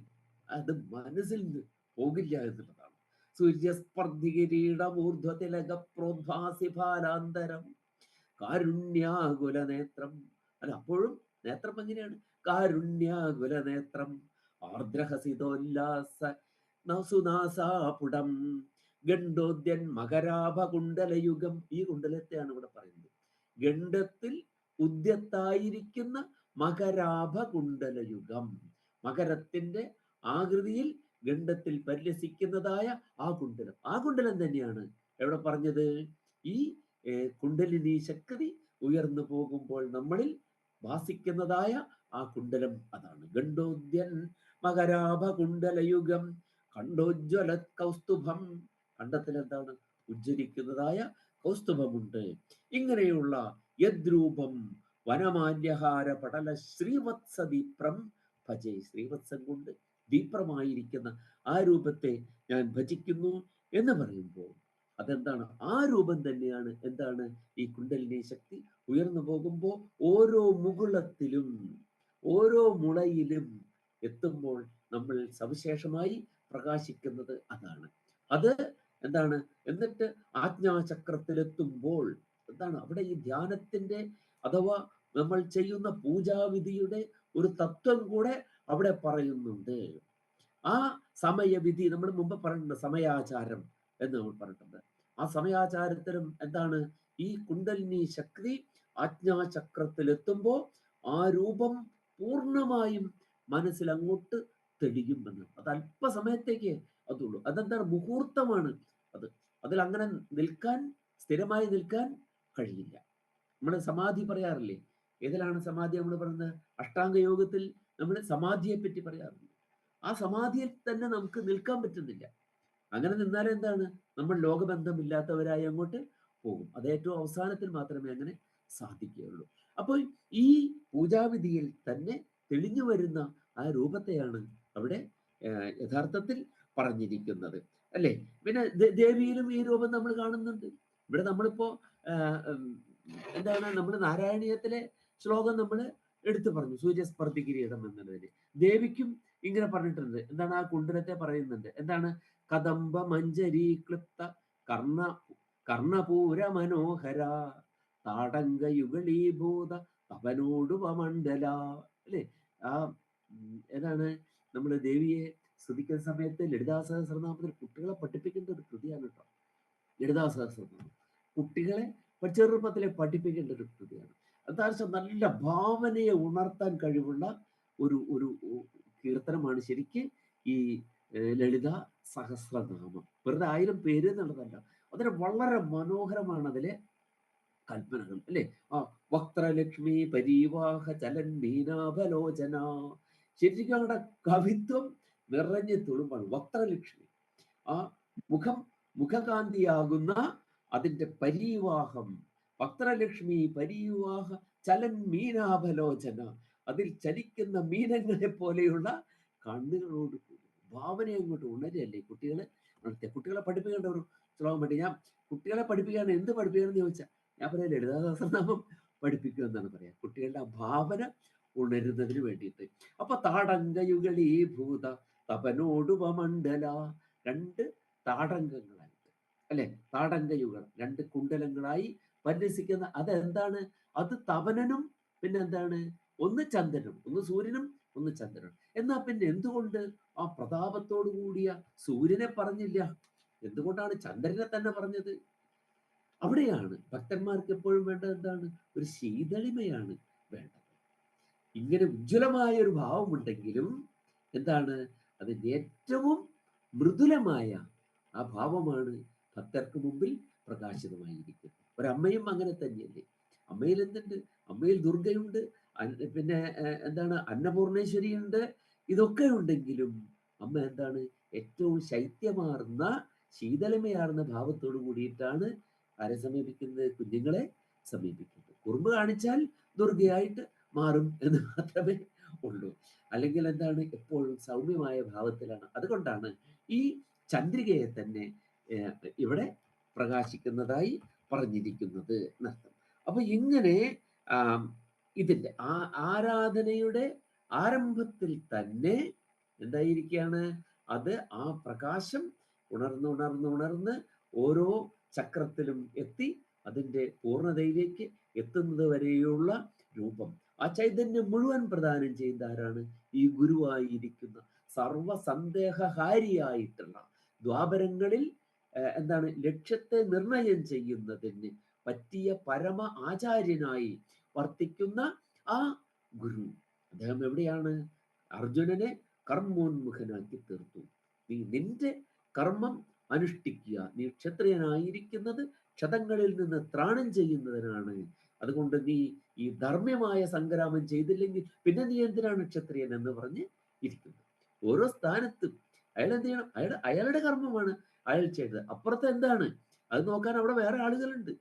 അത് മനസ്സിൽ നിന്ന് പോകില്ല എന്നുള്ളതാണ്. സൂര്യസ്പർദ്ധി കിരീടം ഊർധ്വതിലക പ്രോദ്ഭാസി ഫാലാന്തരം കാരുണ്യാകുല നേത്രം. അല്ല, അപ്പോഴും നേത്രം എങ്ങനെയാണ്? കാരുണ്യാകുല നേത്രം ആർദ്രഹസിതോല്ലാസ സുനാസാപുടം ഗണ്ഡോദ്യൻ മകരാഭകുണ്ടലയുഗം. ഈ കുണ്ടലത്തെയാണ് ഇവിടെ പറയുന്നത്. ഗണ്ഡത്തിൽ ഉദ്യത്തായിരിക്കുന്ന മകരാഭകുണ്ടലയുഗം, മകരത്തിന്റെ ആകൃതിയിൽ ഗണ്ഡത്തിൽ പരിലസിക്കുന്നതായ ആ കുണ്ടലം. ആ കുണ്ടലം തന്നെയാണ് എവിടെ പറഞ്ഞത്? ഈ കുണ്ടലിനി ശക്തി ഉയർന്നു പോകുമ്പോൾ നമ്മളിൽ ഭാസിക്കുന്നതായ ആ കുണ്ടലം അതാണ്. ഗണ്ഡോദ്യൻ മകരാഭകുണ്ടലയുഗം കണ്ടോജ്വല കൗസ്തുഭം. കണ്ടത്തിൽ എന്താണ്? ഉജ്ജ്വലിക്കുന്നതായ കൗസ്തുഭമുണ്ട്. ഇങ്ങനെയുള്ള യദ്രൂപം വനമാല്യഹാര പടല ശ്രീവത്സ ദീപ്രം ഭജേ. ശ്രീവത്സം കൊണ്ട് ദീപ്രമായിരിക്കുന്ന ആ രൂപത്തെ ഞാൻ ഭജിക്കുന്നു എന്ന് പറയുമ്പോൾ അതെന്താണ്? ആ രൂപം തന്നെയാണ് എന്താണ്? ഈ കുണ്ടലിനി ശക്തി ഉയർന്നു പോകുമ്പോൾ ഓരോ മുകുളത്തിലും ഓരോ മുളയിലും എത്തുമ്പോൾ നമ്മൾ സവിശേഷമായി പ്രകാശിക്കുന്നത് അതാണ്. അത് എന്താണ്? എന്നിട്ട് ആജ്ഞാചക്രത്തിലെത്തുമ്പോൾ എന്താണ്? അവിടെ ഈ ധ്യാനത്തിന്റെ അഥവാ നമ്മൾ ചെയ്യുന്ന പൂജാവിധിയുടെ ഒരു തത്വം കൂടെ അവിടെ പറയുന്നുണ്ട്. ആ സമയവിധി നമ്മൾ മുമ്പ് പറഞ്ഞിട്ടുണ്ട്, സമയാചാരം എന്ന് നമ്മൾ പറഞ്ഞിട്ടുണ്ട്. ആ സമയാചാരത്തിലും എന്താണ്, ഈ കുണ്ടലിനി ശക്തി ആജ്ഞാചക്രത്തിൽ എത്തുമ്പോൾ ആ രൂപം പൂർണ്ണമായും മനസ്സിൽ അങ്ങോട്ട് തെളിയുമെന്ന്. അത് അല്പസമയത്തേക്ക് അതുള്ളൂ. അതെന്താണ്, മുഹൂർത്തമാണ് അത്. അതിൽ അങ്ങനെ നിൽക്കാൻ, സ്ഥിരമായി നിൽക്കാൻ കഴിയില്ല. നമ്മൾ സമാധി പറയാറില്ലേ? ഏതിലാണ് സമാധി നമ്മൾ പറയുന്നത്? അഷ്ടാംഗ യോഗത്തിൽ നമ്മൾ സമാധിയെ പറ്റി പറയാറുണ്ട്. ആ സമാധിയിൽ തന്നെ നമുക്ക് നിൽക്കാൻ പറ്റുന്നില്ല. അങ്ങനെ നിന്നാൽ എന്താണ്, നമ്മൾ ലോകബന്ധമില്ലാത്തവരായി അങ്ങോട്ട് പോകും. അത് ഏറ്റവും അവസാനത്തിൽ മാത്രമേ അങ്ങനെ സാധിക്കുകയുള്ളൂ. അപ്പോൾ ഈ പൂജാവിധിയിൽ തന്നെ തെളിഞ്ഞു വരുന്ന ആ രൂപത്തെയാണ് അവിടെ യഥാർത്ഥത്തിൽ പറഞ്ഞിരിക്കുന്നത്, അല്ലേ? പിന്നെ ദേവിയിലും ഈ രൂപം നമ്മൾ കാണുന്നുണ്ട്. ഇവിടെ നമ്മളിപ്പോ എന്താണ്, നമ്മൾ നാരായണീയത്തിലെ ശ്ലോകം നമ്മൾ എടുത്തു പറഞ്ഞു, സൂര്യസ്പർദ്ധി കിരീടം എന്നുള്ളതിൽ. ദേവിക്കും ഇങ്ങനെ പറഞ്ഞിട്ടുണ്ട്. എന്താണ്, ആ കുണ്ടലത്തെ പറയുന്നുണ്ട്. എന്താണ്, കദംബ മഞ്ജരി ക്ലിപ്ത കർണപൂര മനോഹര താടങ്ക യുഗളീഭൂത തപനോടുപമണ്ഡല, അല്ലേ? ആ ഏതാണ്, നമ്മൾ ദേവിയെ സ്തുതിക്കുന്ന സമയത്ത് ലളിതാ സഹസ്രനാമത്തിൽ കുട്ടികളെ പഠിപ്പിക്കേണ്ട ഒരു കൃതിയാണ് കേട്ടോ. ലളിതാ സഹസ്രനാമം കുട്ടികളെ ചെറുപ്പത്തിലെ പഠിപ്പിക്കേണ്ട ഒരു കൃതിയാണ്. അതായത് നല്ല ഭാവനയെ ഉണർത്താൻ കഴിവുള്ള ഒരു ഒരു കീർത്തനമാണ് ശരിക്ക് ഈ ലളിത സഹസ്രനാമം. വെറുതെ 1000 പേര് എന്നുള്ളതല്ല, അതിന് വളരെ മനോഹരമാണ് അതിലെ കൽപ്പനകൾ, അല്ലേ? ആ വക്ത്രലക്ഷ്മി പരീവാഹ ചലൻ മീനാഭലോചന, ശരിക്കും അവിടെ കവിത്വം നിറഞ്ഞു തുളുമ്പാണ്. വക്ത്രലക്ഷ്മി, ആ മുഖകാന്തിയാകുന്ന അതിന്റെ പരീവാഹം, വക്ത്രലക്ഷ്മി പരീവാഹ ചലൻ മീനാഭലോചന, അതിൽ ചലിക്കുന്ന മീനങ്ങളെ പോലെയുള്ള കണ്ണുകളോട് കൂടി ഭാവനയെ അങ്ങോട്ട് ഉണരല്ലേ കുട്ടികളെ ഉണർത്തിയ. കുട്ടികളെ പഠിപ്പിക്കേണ്ട ഒരു ശ്ലോകം വേണ്ടി ഞാൻ കുട്ടികളെ പഠിപ്പിക്കാൻ എന്ത് പഠിപ്പിക്കണം എന്ന് ചോദിച്ചാൽ ഞാൻ പറയാം ലളിതാ സഹസ്രനാമം പഠിപ്പിക്കുക എന്നാണ് പറയാ, കുട്ടികളുടെ ആ ഭാവന ഉണരുന്നതിന് വേണ്ടിയിട്ട്. അപ്പൊ താടങ്കയുകളീ ഭൂത തപനോടുപമണ്ഡല, 2 താടങ്കങ്ങളായിട്ട്, അല്ലെ? താടങ്കയുകൾ 2 കുണ്ടലങ്ങളായി പരിലസിക്കുന്ന അതെന്താണ്, അത് തപനനും പിന്നെ എന്താണ്, ഒന്ന് ചന്ദ്രനും, ഒന്ന് സൂര്യനും ഒന്ന് ചന്ദ്രനും. എന്നാ പിന്നെ എന്തുകൊണ്ട് ആ പ്രതാപത്തോടു കൂടിയ സൂര്യനെ പറഞ്ഞില്ല? എന്തുകൊണ്ടാണ് ചന്ദ്രനെ തന്നെ പറഞ്ഞത്? അവിടെയാണ് ഭക്തന്മാർക്ക് എപ്പോഴും വേണ്ടത് എന്താണ്, ഒരു ശീതളിമയാണ് വേണ്ടത്. ഇങ്ങനെ ഉജ്ജ്വലമായ ഒരു ഭാവമുണ്ടെങ്കിലും എന്താണ്, അതിൻ്റെ ഏറ്റവും മൃദുലമായ ആ ഭാവമാണ് ഭക്തർക്ക് മുമ്പിൽ പ്രകാശിതമായിരിക്കുന്നത്. ഒരമ്മയും അങ്ങനെ തന്നെയല്ലേ? അമ്മയിൽ എന്തുണ്ട്? അമ്മയിൽ ദുർഗയുണ്ട്, പിന്നെ എന്താണ്, അന്നപൂർണേശ്വരിയുണ്ട്. ഇതൊക്കെ ഉണ്ടെങ്കിലും അമ്മ എന്താണ്, ഏറ്റവും ശൈത്യമാർന്ന ശീതളിമയാർന്ന ഭാവത്തോടു കൂടിയിട്ടാണ് ആരെ സമീപിക്കുന്നത്? കുഞ്ഞുങ്ങളെ സമീപിക്കുന്നത്. കുറുമ്പ് കാണിച്ചാൽ ദുർഗയായിട്ട് മാറും എന്ന് മാത്രമേ ഉള്ളൂ. അല്ലെങ്കിൽ എന്താണ്, എപ്പോഴും സൗമ്യമായ ഭാവത്തിലാണ്. അതുകൊണ്ടാണ് ഈ ചന്ദ്രികയെ തന്നെ ഇവിടെ പ്രകാശിക്കുന്നതായി പറഞ്ഞിരിക്കുന്നത് എന്നർത്ഥം. അപ്പൊ ഇങ്ങനെ ഇതിന്റെ ആരാധനയുടെ ആരംഭത്തിൽ തന്നെ എന്തായിരിക്കുകയാണ്, അത് ആ പ്രകാശം ഉണർന്ന് ഓരോ ചക്രത്തിലും എത്തി അതിൻ്റെ പൂർണ്ണതയിലേക്ക് എത്തുന്നത് വരെയുള്ള രൂപം, ആ ചൈതന്യം മുഴുവൻ പ്രദാനം ചെയ്യുന്ന ആരാണ്? ഈ ഗുരുവായിരിക്കുന്ന സർവസന്ദേഹഹാരിയായിട്ടുള്ള ദ്വാപരങ്ങളിൽ എന്താണ്, ലക്ഷ്യത്തെ നിർണയം ചെയ്യുന്നതിന് പറ്റിയ പരമ ആചാര്യനായി വർത്തിക്കുന്ന ആ ഗുരു. അദ്ദേഹം എവിടെയാണ്? അർജുനനെ കർമ്മോന്മുഖനാക്കി തീർത്തു. നീ നിന്റെ കർമ്മം അനുഷ്ഠിക്കുക. നീ ക്ഷത്രിയനായിരിക്കുന്നത് ക്ഷതങ്ങളിൽ നിന്ന് ത്രാണം ചെയ്യുന്നതിനാണ്. അതുകൊണ്ട് നീ ഈ ധർമ്മ്യമായ സംഗ്രാമം ചെയ്തില്ലെങ്കിൽ പിന്നെ നീ എന്തിനാണ് ക്ഷത്രിയൻ എന്ന് പറഞ്ഞ് ഇരിക്കുന്നത്. ഓരോ സ്ഥാനത്തും അയാൾ എന്ത് ചെയ്യണം? അയാളുടെ കർമ്മമാണ് അയാൾ ചെയ്തത്. അപ്പുറത്ത് എന്താണ് അത് നോക്കാൻ അവിടെ വേറെ ആളുകളുണ്ട്,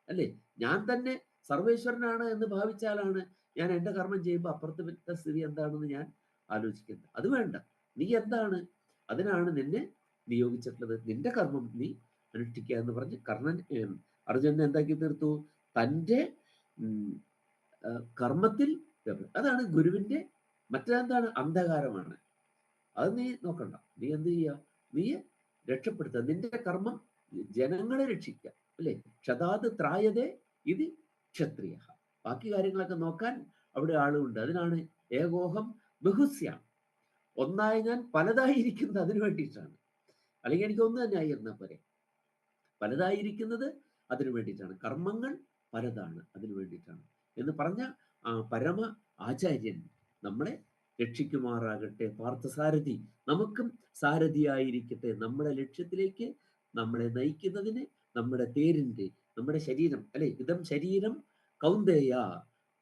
അല്ലേ? ഞാൻ തന്നെ സർവേശ്വരനാണ് എന്ന് ഭാവിച്ചാലാണ് ഞാൻ എൻ്റെ കർമ്മം ചെയ്യുമ്പോൾ അപ്പുറത്തെ സ്ഥിതി എന്താണെന്ന് ഞാൻ ആലോചിക്കുന്നത്. അത് വേണ്ട. നീ എന്താണ്, അതിനാണ് നിന്നെ നിയോഗിച്ചിട്ടുള്ളത്. നിന്റെ കർമ്മം നീ അനുഷ്ഠിക്കുക എന്ന് പറഞ്ഞ് അർജുനനെ എന്താക്കി തീർത്തു? തൻ്റെ കർമ്മത്തിൽ. അതാണ് ഗുരുവിന്റെ മറ്റെന്താണ്? അന്ധകാരമാണ്. അത് നീ നോക്കണ്ട. നീ എന്ത് ചെയ്യുക? നീ രക്ഷപ്പെടുത്തുക. നിന്റെ കർമ്മം ജനങ്ങളെ രക്ഷിക്കുക, അല്ലേ? ക്ഷതാത് ത്രായതേ ഇത് ക്ഷത്രിയ. ബാക്കി കാര്യങ്ങളൊക്കെ നോക്കാൻ അവിടെ ആളുണ്ട്. അതിനാണ് ഏകോഹം ബഹുസ്യാം, ഒന്നായ ഞാൻ പലതായിരിക്കുന്നത് അതിനു വേണ്ടിയിട്ടാണ്. അല്ലെങ്കിൽ എനിക്ക് ഒന്ന് തന്നെ ആയിരുന്നാൽ പോരെ. പലതായിരിക്കുന്നത് അതിനു വേണ്ടിയിട്ടാണ്. കർമ്മങ്ങൾ പലതാണ്, അതിനു വേണ്ടിയിട്ടാണ് എന്ന് പറഞ്ഞ ആ പരമ ആചാര്യൻ നമ്മളെ രക്ഷിക്കുമാറാകട്ടെ. പാർത്ഥസാരഥി നമുക്കും സാരഥിയായിരിക്കട്ടെ. നമ്മുടെ ലക്ഷ്യത്തിലേക്ക് നമ്മളെ നയിക്കുന്നതിന് നമ്മുടെ തേരിന്റെ, നമ്മുടെ ശരീരം അല്ലെ, ഇതം ശരീരം കൗന്ദേയ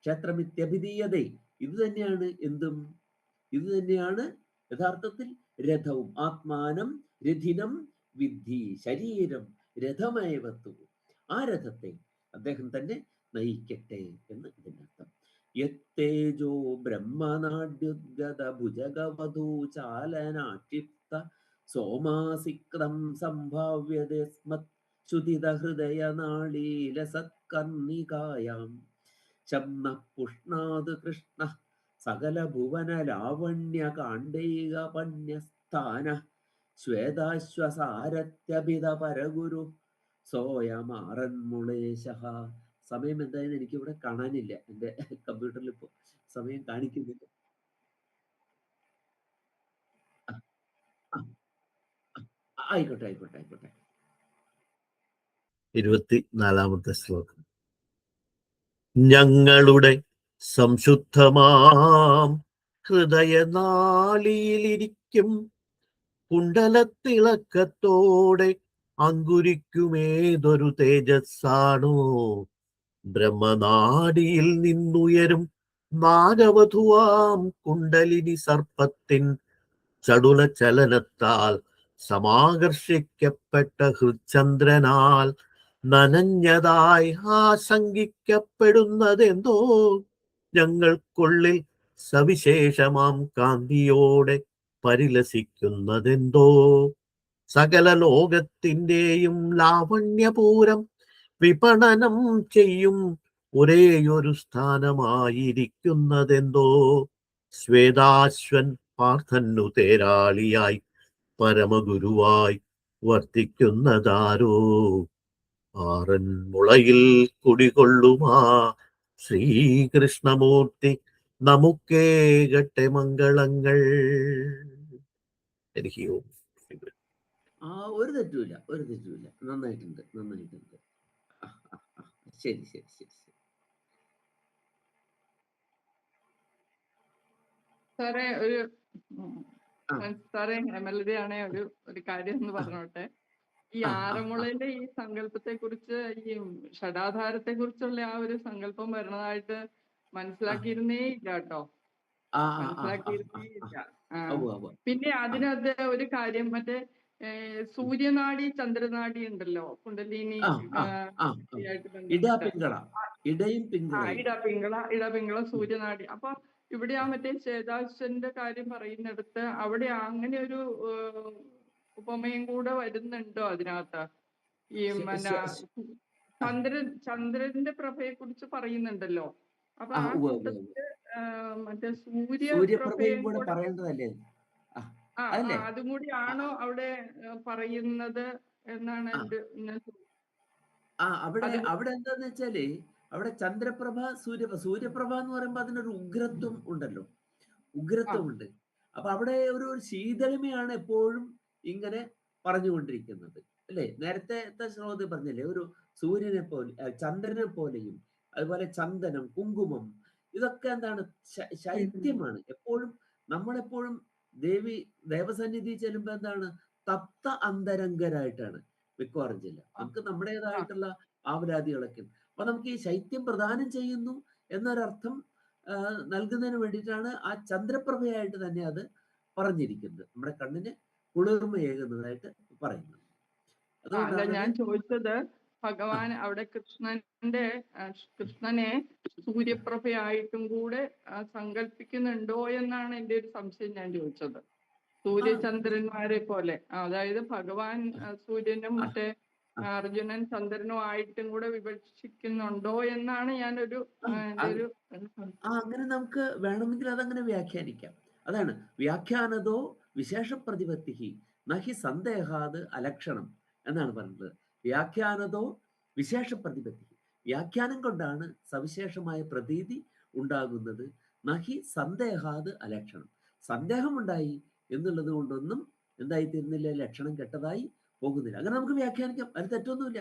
ക്ഷേത്രമിത്യഭിധീയതേ. ഇത് തന്നെയാണ് എന്തും, ഇത് തന്നെയാണ് യഥാർത്ഥത്തിൽ രഥവും. ആത്മാനം രഥിനം വിദ്ധി. ശരീരം രഥമേവത്തു. ആ രഥത്തെ അദ്ദേഹം തന്നെ നയിക്കട്ടെ എന്ന് ഇതിന്റെ അർത്ഥം. യത്തേജോ ബ്രഹ്മനാഡ്യുദ്ഗത ഭുജഗവധൂ ചാലനാക്ഷിപ്ത സോമാസിക്തം സംഭാവ്യതസ്മത് ശുതിത ഹൃദയ നാളീല സത്കർണികായാം ശബ്ന പുഷ്ണാത് കൃഷ്ണ സകല ഭുവന ലാവണ്യ കാണ്ഡൈക പണ്യസ്ഥാന ശ്വേതാശ്വസാരത്യഭിത പരഗുരു സോയമാറന്മുളേശ. സമയം എന്തായാലും എനിക്കിവിടെ കാണാനില്ല, എൻ്റെ കമ്പ്യൂട്ടറിൽ ഇപ്പോ സമയം കാണിക്കുന്നില്ല. ആയിക്കോട്ടെ ആയിക്കോട്ടെ ആയിക്കോട്ടെ. 24-ാമത്തെ ശ്ലോകം. ഞങ്ങളുടെ സംശുദ്ധമാം ഹൃദയനാളിയിലിരിക്കും കുണ്ടലത്തിളക്കത്തോടെ അങ്കുരിക്കുമേതൊരു തേജസ്സാണോ ബ്രഹ്മനാഡിയിൽ നിന്നുയരും നാഗവധുവാം കുണ്ടലിനി സർപ്പത്തിൻ ചടുല ചലനത്താൽ സമാകർഷിക്കപ്പെട്ട ഹൃച്ചന്ദ്രനാൽ നനഞ്ഞതായി ആശങ്കിക്കപ്പെടുന്നതെന്തോ ഞങ്ങൾക്കുള്ളിൽ സവിശേഷമാം കാന്തിയോടെ പരിലസിക്കുന്നതെന്തോ സകല ലോകത്തിൻ്റെയും ലാവണ്യപൂരം വിപണനം ചെയ്യും ഒരേയൊരു സ്ഥാനമായിരിക്കുന്നതെന്തോ ശ്വേതാശ്വൻ പാർത്ഥന്നു തേരാളിയായി പരമഗുരുവായി വർത്തിക്കുന്നതാരോ ആറന്മുളയിൽ കുടികൊള്ളുമാ ശ്രീകൃഷ്ണമൂർത്തി നമുക്കേകട്ടെ മംഗളങ്ങൾ. എനിക്ക് ഒരു തെറ്റുമില്ല, ഒരു തെറ്റുമില്ല. നന്നായിട്ടുണ്ട്, നന്നായിട്ടുണ്ട്. ശരി ശരി ശരി ശരി. സാറേ സാറേ മെലഡി ആണേ ഒരു കാര്യം എന്ന് പറഞ്ഞോട്ടെ. ഈ ആറന്മുളയിലെ ഈ സങ്കല്പത്തെ കുറിച്ച്, ഈ ഷഡാധാരത്തെ കുറിച്ചുള്ള ആ ഒരു സങ്കല്പം വരുന്നതായിട്ട് മനസ്സിലാക്കിയിരുന്നേ ഇല്ല കേട്ടോ, മനസ്സിലാക്കിയിരുന്നേ ഇല്ല. പിന്നെ അതിനകത്ത് ഒരു കാര്യം, മറ്റേ സൂര്യനാടി ചന്ദ്രനാടി ഉണ്ടല്ലോ, കുണ്ടലിനി ഇടപിംഗള സൂര്യനാടി. അപ്പൊ ഇവിടെ ആ മറ്റേ ശ്വേതാശ്വന്റെ കാര്യം പറയുന്നിടത്ത് അവിടെ അങ്ങനെ ഒരു ഉപമയും കൂടെ വരുന്നുണ്ടോ അതിനകത്ത്? ഈ ചന്ദ്രന്റെ പ്രഭയെ കുറിച്ച് പറയുന്നുണ്ടല്ലോ. അപ്പൊ ആ കൂട്ടത്തില് മറ്റേ സൂര്യപ്രഭയും കൂടെ പറയേണ്ടതല്ലേ? അതും കൂടി ആണോ അവിടെ പറയുന്നത് എന്നാണ് അവിടെ എന്താന്ന് വെച്ചാല്, അവിടെ ചന്ദ്രപ്രഭ സൂര്യപ്രഭ എന്ന് പറയുമ്പോ അതിനൊരു ഉഗ്രത്വം ഉണ്ടല്ലോ, ഉഗ്രത്വമുണ്ട്. അപ്പൊ അവിടെ ഒരു ശീതളിമയാണ് എപ്പോഴും ഇങ്ങനെ പറഞ്ഞുകൊണ്ടിരിക്കുന്നത് അല്ലേ? നേരത്തെ ശ്ലോകത്തിൽ പറഞ്ഞില്ലേ, ഒരു സൂര്യനെ പോലെ ചന്ദ്രനെ പോലെയും, അതുപോലെ ചന്ദനം, കുങ്കുമം, ഇതൊക്കെ എന്താണ്? ശൈത്യമാണ്. എപ്പോഴും നമ്മളെപ്പോഴും ദേവസന്നിധി ചെല്ലുമ്പോ എന്താണ്? തപ്ത അന്തരംഗരായിട്ടാണ് മിക്കവാറും ചെല്ലുക. നമുക്ക് നമ്മുടേതായിട്ടുള്ള ആവലാതികളൊക്കെ. അപ്പൊ നമുക്ക് ഈ ശൈത്യം പ്രദാനം ചെയ്യുന്നു എന്നൊരർത്ഥം നൽകുന്നതിന് വേണ്ടിയിട്ടാണ് ആ ചന്ദ്രപ്രഭയായിട്ട് തന്നെ അത് പറഞ്ഞിരിക്കുന്നത്, നമ്മുടെ കണ്ണിന് കുളിർമയേകുന്നതായിട്ട് പറയുന്നത്. അതുകൊണ്ടാണ് ഞാൻ ചോദിച്ചത്, ഭഗവാൻ അവിടെ കൃഷ്ണനെ സൂര്യപ്രഭയായിട്ടും കൂടെ സങ്കല്പിക്കുന്നുണ്ടോ എന്നാണ് എൻ്റെ ഒരു സംശയം ഞാൻ ചോദിച്ചത്. സൂര്യചന്ദ്രന്മാരെ പോലെ, അതായത് ഭഗവാൻ സൂര്യനും മറ്റേ അർജുനൻ ചന്ദ്രനും ആയിട്ടും കൂടെ വിഭജിക്കുന്നുണ്ടോ എന്നാണ് ഞാനൊരു അങ്ങനെ നമുക്ക് വേണമെങ്കിൽ അതങ്ങനെ വ്യാഖ്യാനിക്കാം. അതാണ് വ്യാഖ്യാനതോ വിശേഷ പ്രതിപത്തി നഹി സന്ദേഹാത് അലക്ഷണം എന്നാണ് പറഞ്ഞത്. വ്യാഖ്യാനതോ വിശേഷ പ്രതിപത്തി, വ്യാഖ്യാനം കൊണ്ടാണ് സവിശേഷമായ പ്രതീതി ഉണ്ടാകുന്നത്. നഹി സന്ദേഹാത് അലക്ഷണം, സന്ദേഹമുണ്ടായി എന്നുള്ളത് കൊണ്ടൊന്നും എന്തായിത്തീരുന്നില്ല, ലക്ഷണം കെട്ടതായി പോകുന്നില്ല. അങ്ങനെ നമുക്ക് വ്യാഖ്യാനിക്കാം, അതിന് തെറ്റൊന്നുമില്ല.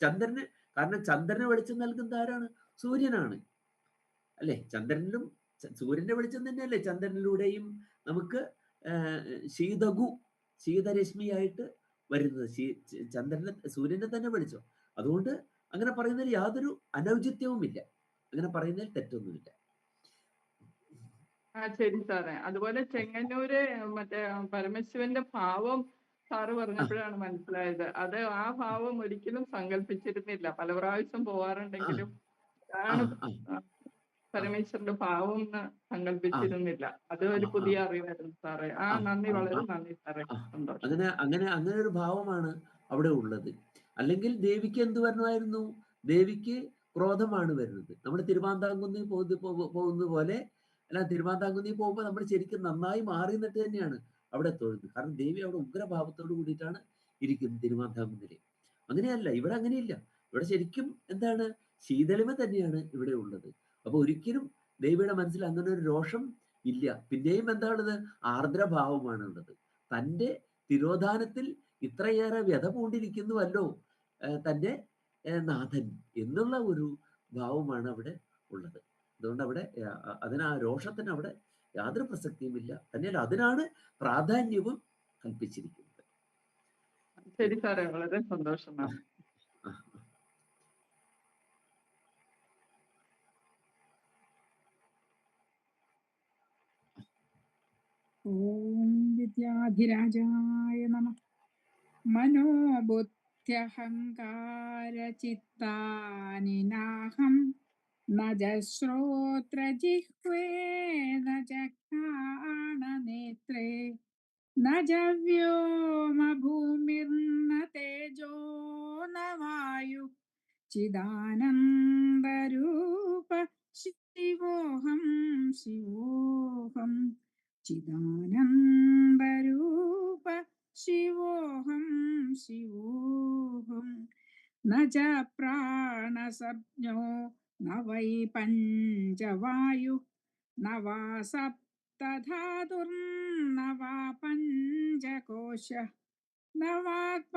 ചന്ദ്രന്, കാരണം ചന്ദ്രന് വെളിച്ചം നൽകുന്ന ആരാണ്? സൂര്യനാണ് അല്ലെ? ചന്ദ്രനിലും സൂര്യന്റെ വെളിച്ചം തന്നെയല്ലേ ചന്ദ്രനിലൂടെയും നമുക്ക് ശീതരശ്മിയായിട്ട് വരുന്നത്. ചന്ദ്രന്റെ, സൂര്യന്റെ തന്നെ വെളിച്ചം. അതുകൊണ്ട് അങ്ങനെ പറയുന്നതിൽ യാതൊരു അനൗചിത്യവുമില്ല, അങ്ങനെ പറയുന്നതിൽ തെറ്റൊന്നുമില്ല. ശരി സാറേ. അതുപോലെ ചെങ്ങന്നൂര് മറ്റേ പരമശിവന്റെ ഭാവം സാറ് പറഞ്ഞപ്പോഴാണ് മനസ്സിലായത്. അത് ആ ഭാവം ഒരിക്കലും സങ്കല്പിച്ചിരുന്നില്ല. പല പ്രാവശ്യം പോവാറുണ്ടെങ്കിലും ആണ് പരമേശ്വരന്റെ ഭാവം സങ്കല്പിച്ചിരുന്നില്ല. അത് ഒരു പുതിയ അറിവായിരുന്നു സാറേ. നന്ദി, വളരെ നന്ദി സാറേ. സന്തോഷം. അങ്ങനെ ഒരു ഭാവമാണ് അവിടെ ഉള്ളത്. അല്ലെങ്കിൽ ദേവിക്ക് എന്ത് വരണമായിരുന്നു? ദേവിക്ക് ക്രോധമാണ് വരുന്നത്. നമ്മൾ തിരുവാന്താംകുന്നി പോകുന്ന പോലെ അല്ല, തിരുവാന്താംകുന്നി പോകുമ്പോൾ നമ്മൾ ശരിക്കും നന്നായി മാറി നിന്നിട്ട് തന്നെയാണ് അവിടെ തൊഴുന്നത്. കാരണം ദേവി അവിടെ ഉഗ്രഭാവത്തോട് കൂടിയിട്ടാണ് ഇരിക്കുന്നത് തിരുവാന്താംകുന്നില്. അങ്ങനെയല്ല, ഇവിടെ അങ്ങനെയില്ല. ഇവിടെ ശരിക്കും എന്താണ്, ശീതളിമ തന്നെയാണ് ഇവിടെ ഉള്ളത്. അപ്പൊ ഒരിക്കലും ദേവിയുടെ മനസ്സിൽ അങ്ങനെ ഒരു രോഷം ഇല്ല. പിന്നെയും എന്താണുള്ളത്? ആർദ്രഭാവമാണ് ഉള്ളത്. തൻ്റെ തിരോധാനത്തിൽ ഇത്രയേറെ വ്യഥ പൂണ്ടിരിക്കുന്നുവല്ലോ തൻ്റെ നാഥൻ എന്നുള്ള ഒരു ഭാവമാണ് അവിടെ ഉള്ളത്. അതുകൊണ്ട് അവിടെ ആ രോഷത്തിന് അവിടെ യാതൊരു പ്രസക്തിയുമില്ല. തന്നെയല്ല, അതിനാണ് പ്രാധാന്യവും കൽപ്പിച്ചിരിക്കുന്നത്. ശരി സാറേ, വളരെ സന്തോഷം. ഓം വിദ്യാധിരാജായ നമഃ. മനോബുദ്ധ്യഹങ്കാരചിത്താനി നാഹം ന ശ്രോത്രജിഹ്വേ ന ഘ്രാണനേത്രേ ന വ്യോമഭൂമിർന തേജോ ന വായു ചിദാനന്ദരൂപ ശിവോഹം ശിവോഹം ചിദാനന്ദരൂപ ശിവോഹം ശിവോഹം ന ച പ്രാണസഞ്ജോ ന വൈ പഞ്ചവായു ന വാ സപ്തധാതുർന വാ പഞ്ചകോശ ന വാക്പാണിപാദം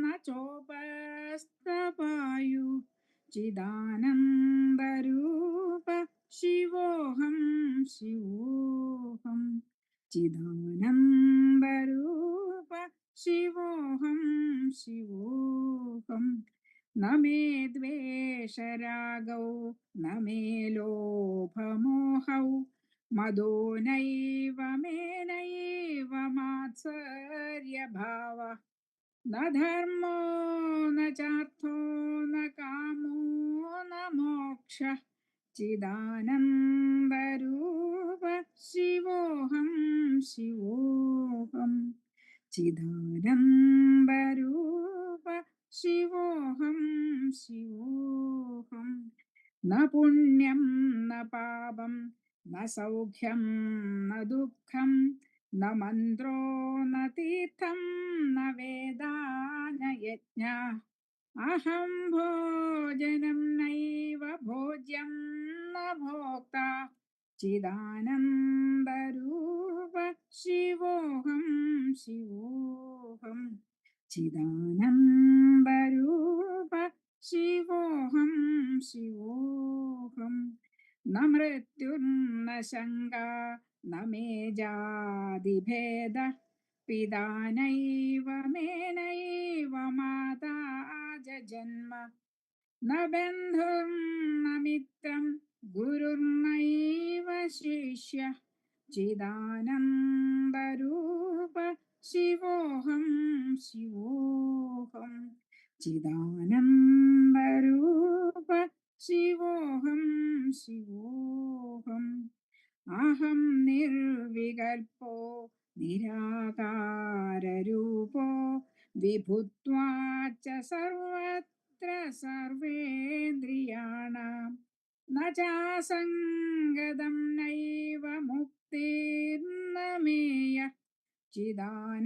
ന ചോപസ്തപായു ചിദാനന്ദരൂപ ശിവോഹം ശിവോഹം ചിദാനന്ദരൂപ ശിവോഹം ശിവോഹം ന മേ ദ്വേഷരാഗൗ ന മേ ലോഭമോഹൗ മദോ നൈവ മേനൈവ മാത്സര്യഭാവ ന ധർമ്മോ ന ചാർത്ഥോ ന കാമോ ന മോക്ഷ ചിദാനന്ദരൂപ ശിവോഹം ശിവോഹം ചിദാനന്ദരൂപ ശിവോഹം ശിവോഹം ന പുണ്യം ന പാപം ന സൗഖ്യം ന ദുഃഖം ന മന്ത്രോ ന തീർത്ഥം ന വേദാ ന യജ്ഞ അഹം ഭോജനം നൈവ ഭോജ്യം ന ഭോക്ത ചിദാനന്ദരൂപ ശിവോഹം ശിവോഹം ചിദാനന്ദരൂപ ശിവോഹം ശിവോഹം ന മൃത്യുർന ശങ്ക ന മേ ജാതിഭേദ പിതാ നൈവ മേനൈവ മാതാ ജന്മ ന ബന്ധുർന മിത്രം ഗുരുർനൈവ ശിഷ്യ ചിദാനന്ദരൂപ ശിവോഹം ശിവോഹം ചിദാനന്ദരൂപ ശിവോഹം ശിവോഹം അഹം നിർവികൽപോ നിരാകാരരൂപോ വിഭുത്വാച്ച സർവത്ര സർവേന്ദ്രിയാണാം ന ചാസംഗതം നൈവ മുക്തിർന മേയ ചിദാനന്ദരൂപ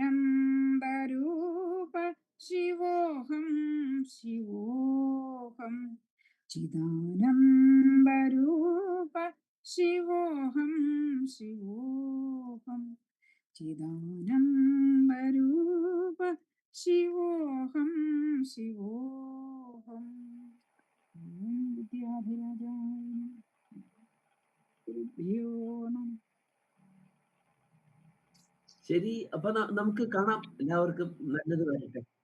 ശിവോഹം ശിവോഹം ചിദാനന്ദരൂപ ശിവോഹം ശിവോഹം ശിവോഹം. ഓം വിദ്യാധിരാജായ ഗുരുഭ്യോ നമഃ. ശരി, അപ്പൊ നമുക്ക് കാണാം. എല്ലാവർക്കും നല്ലത് വരട്ടെ.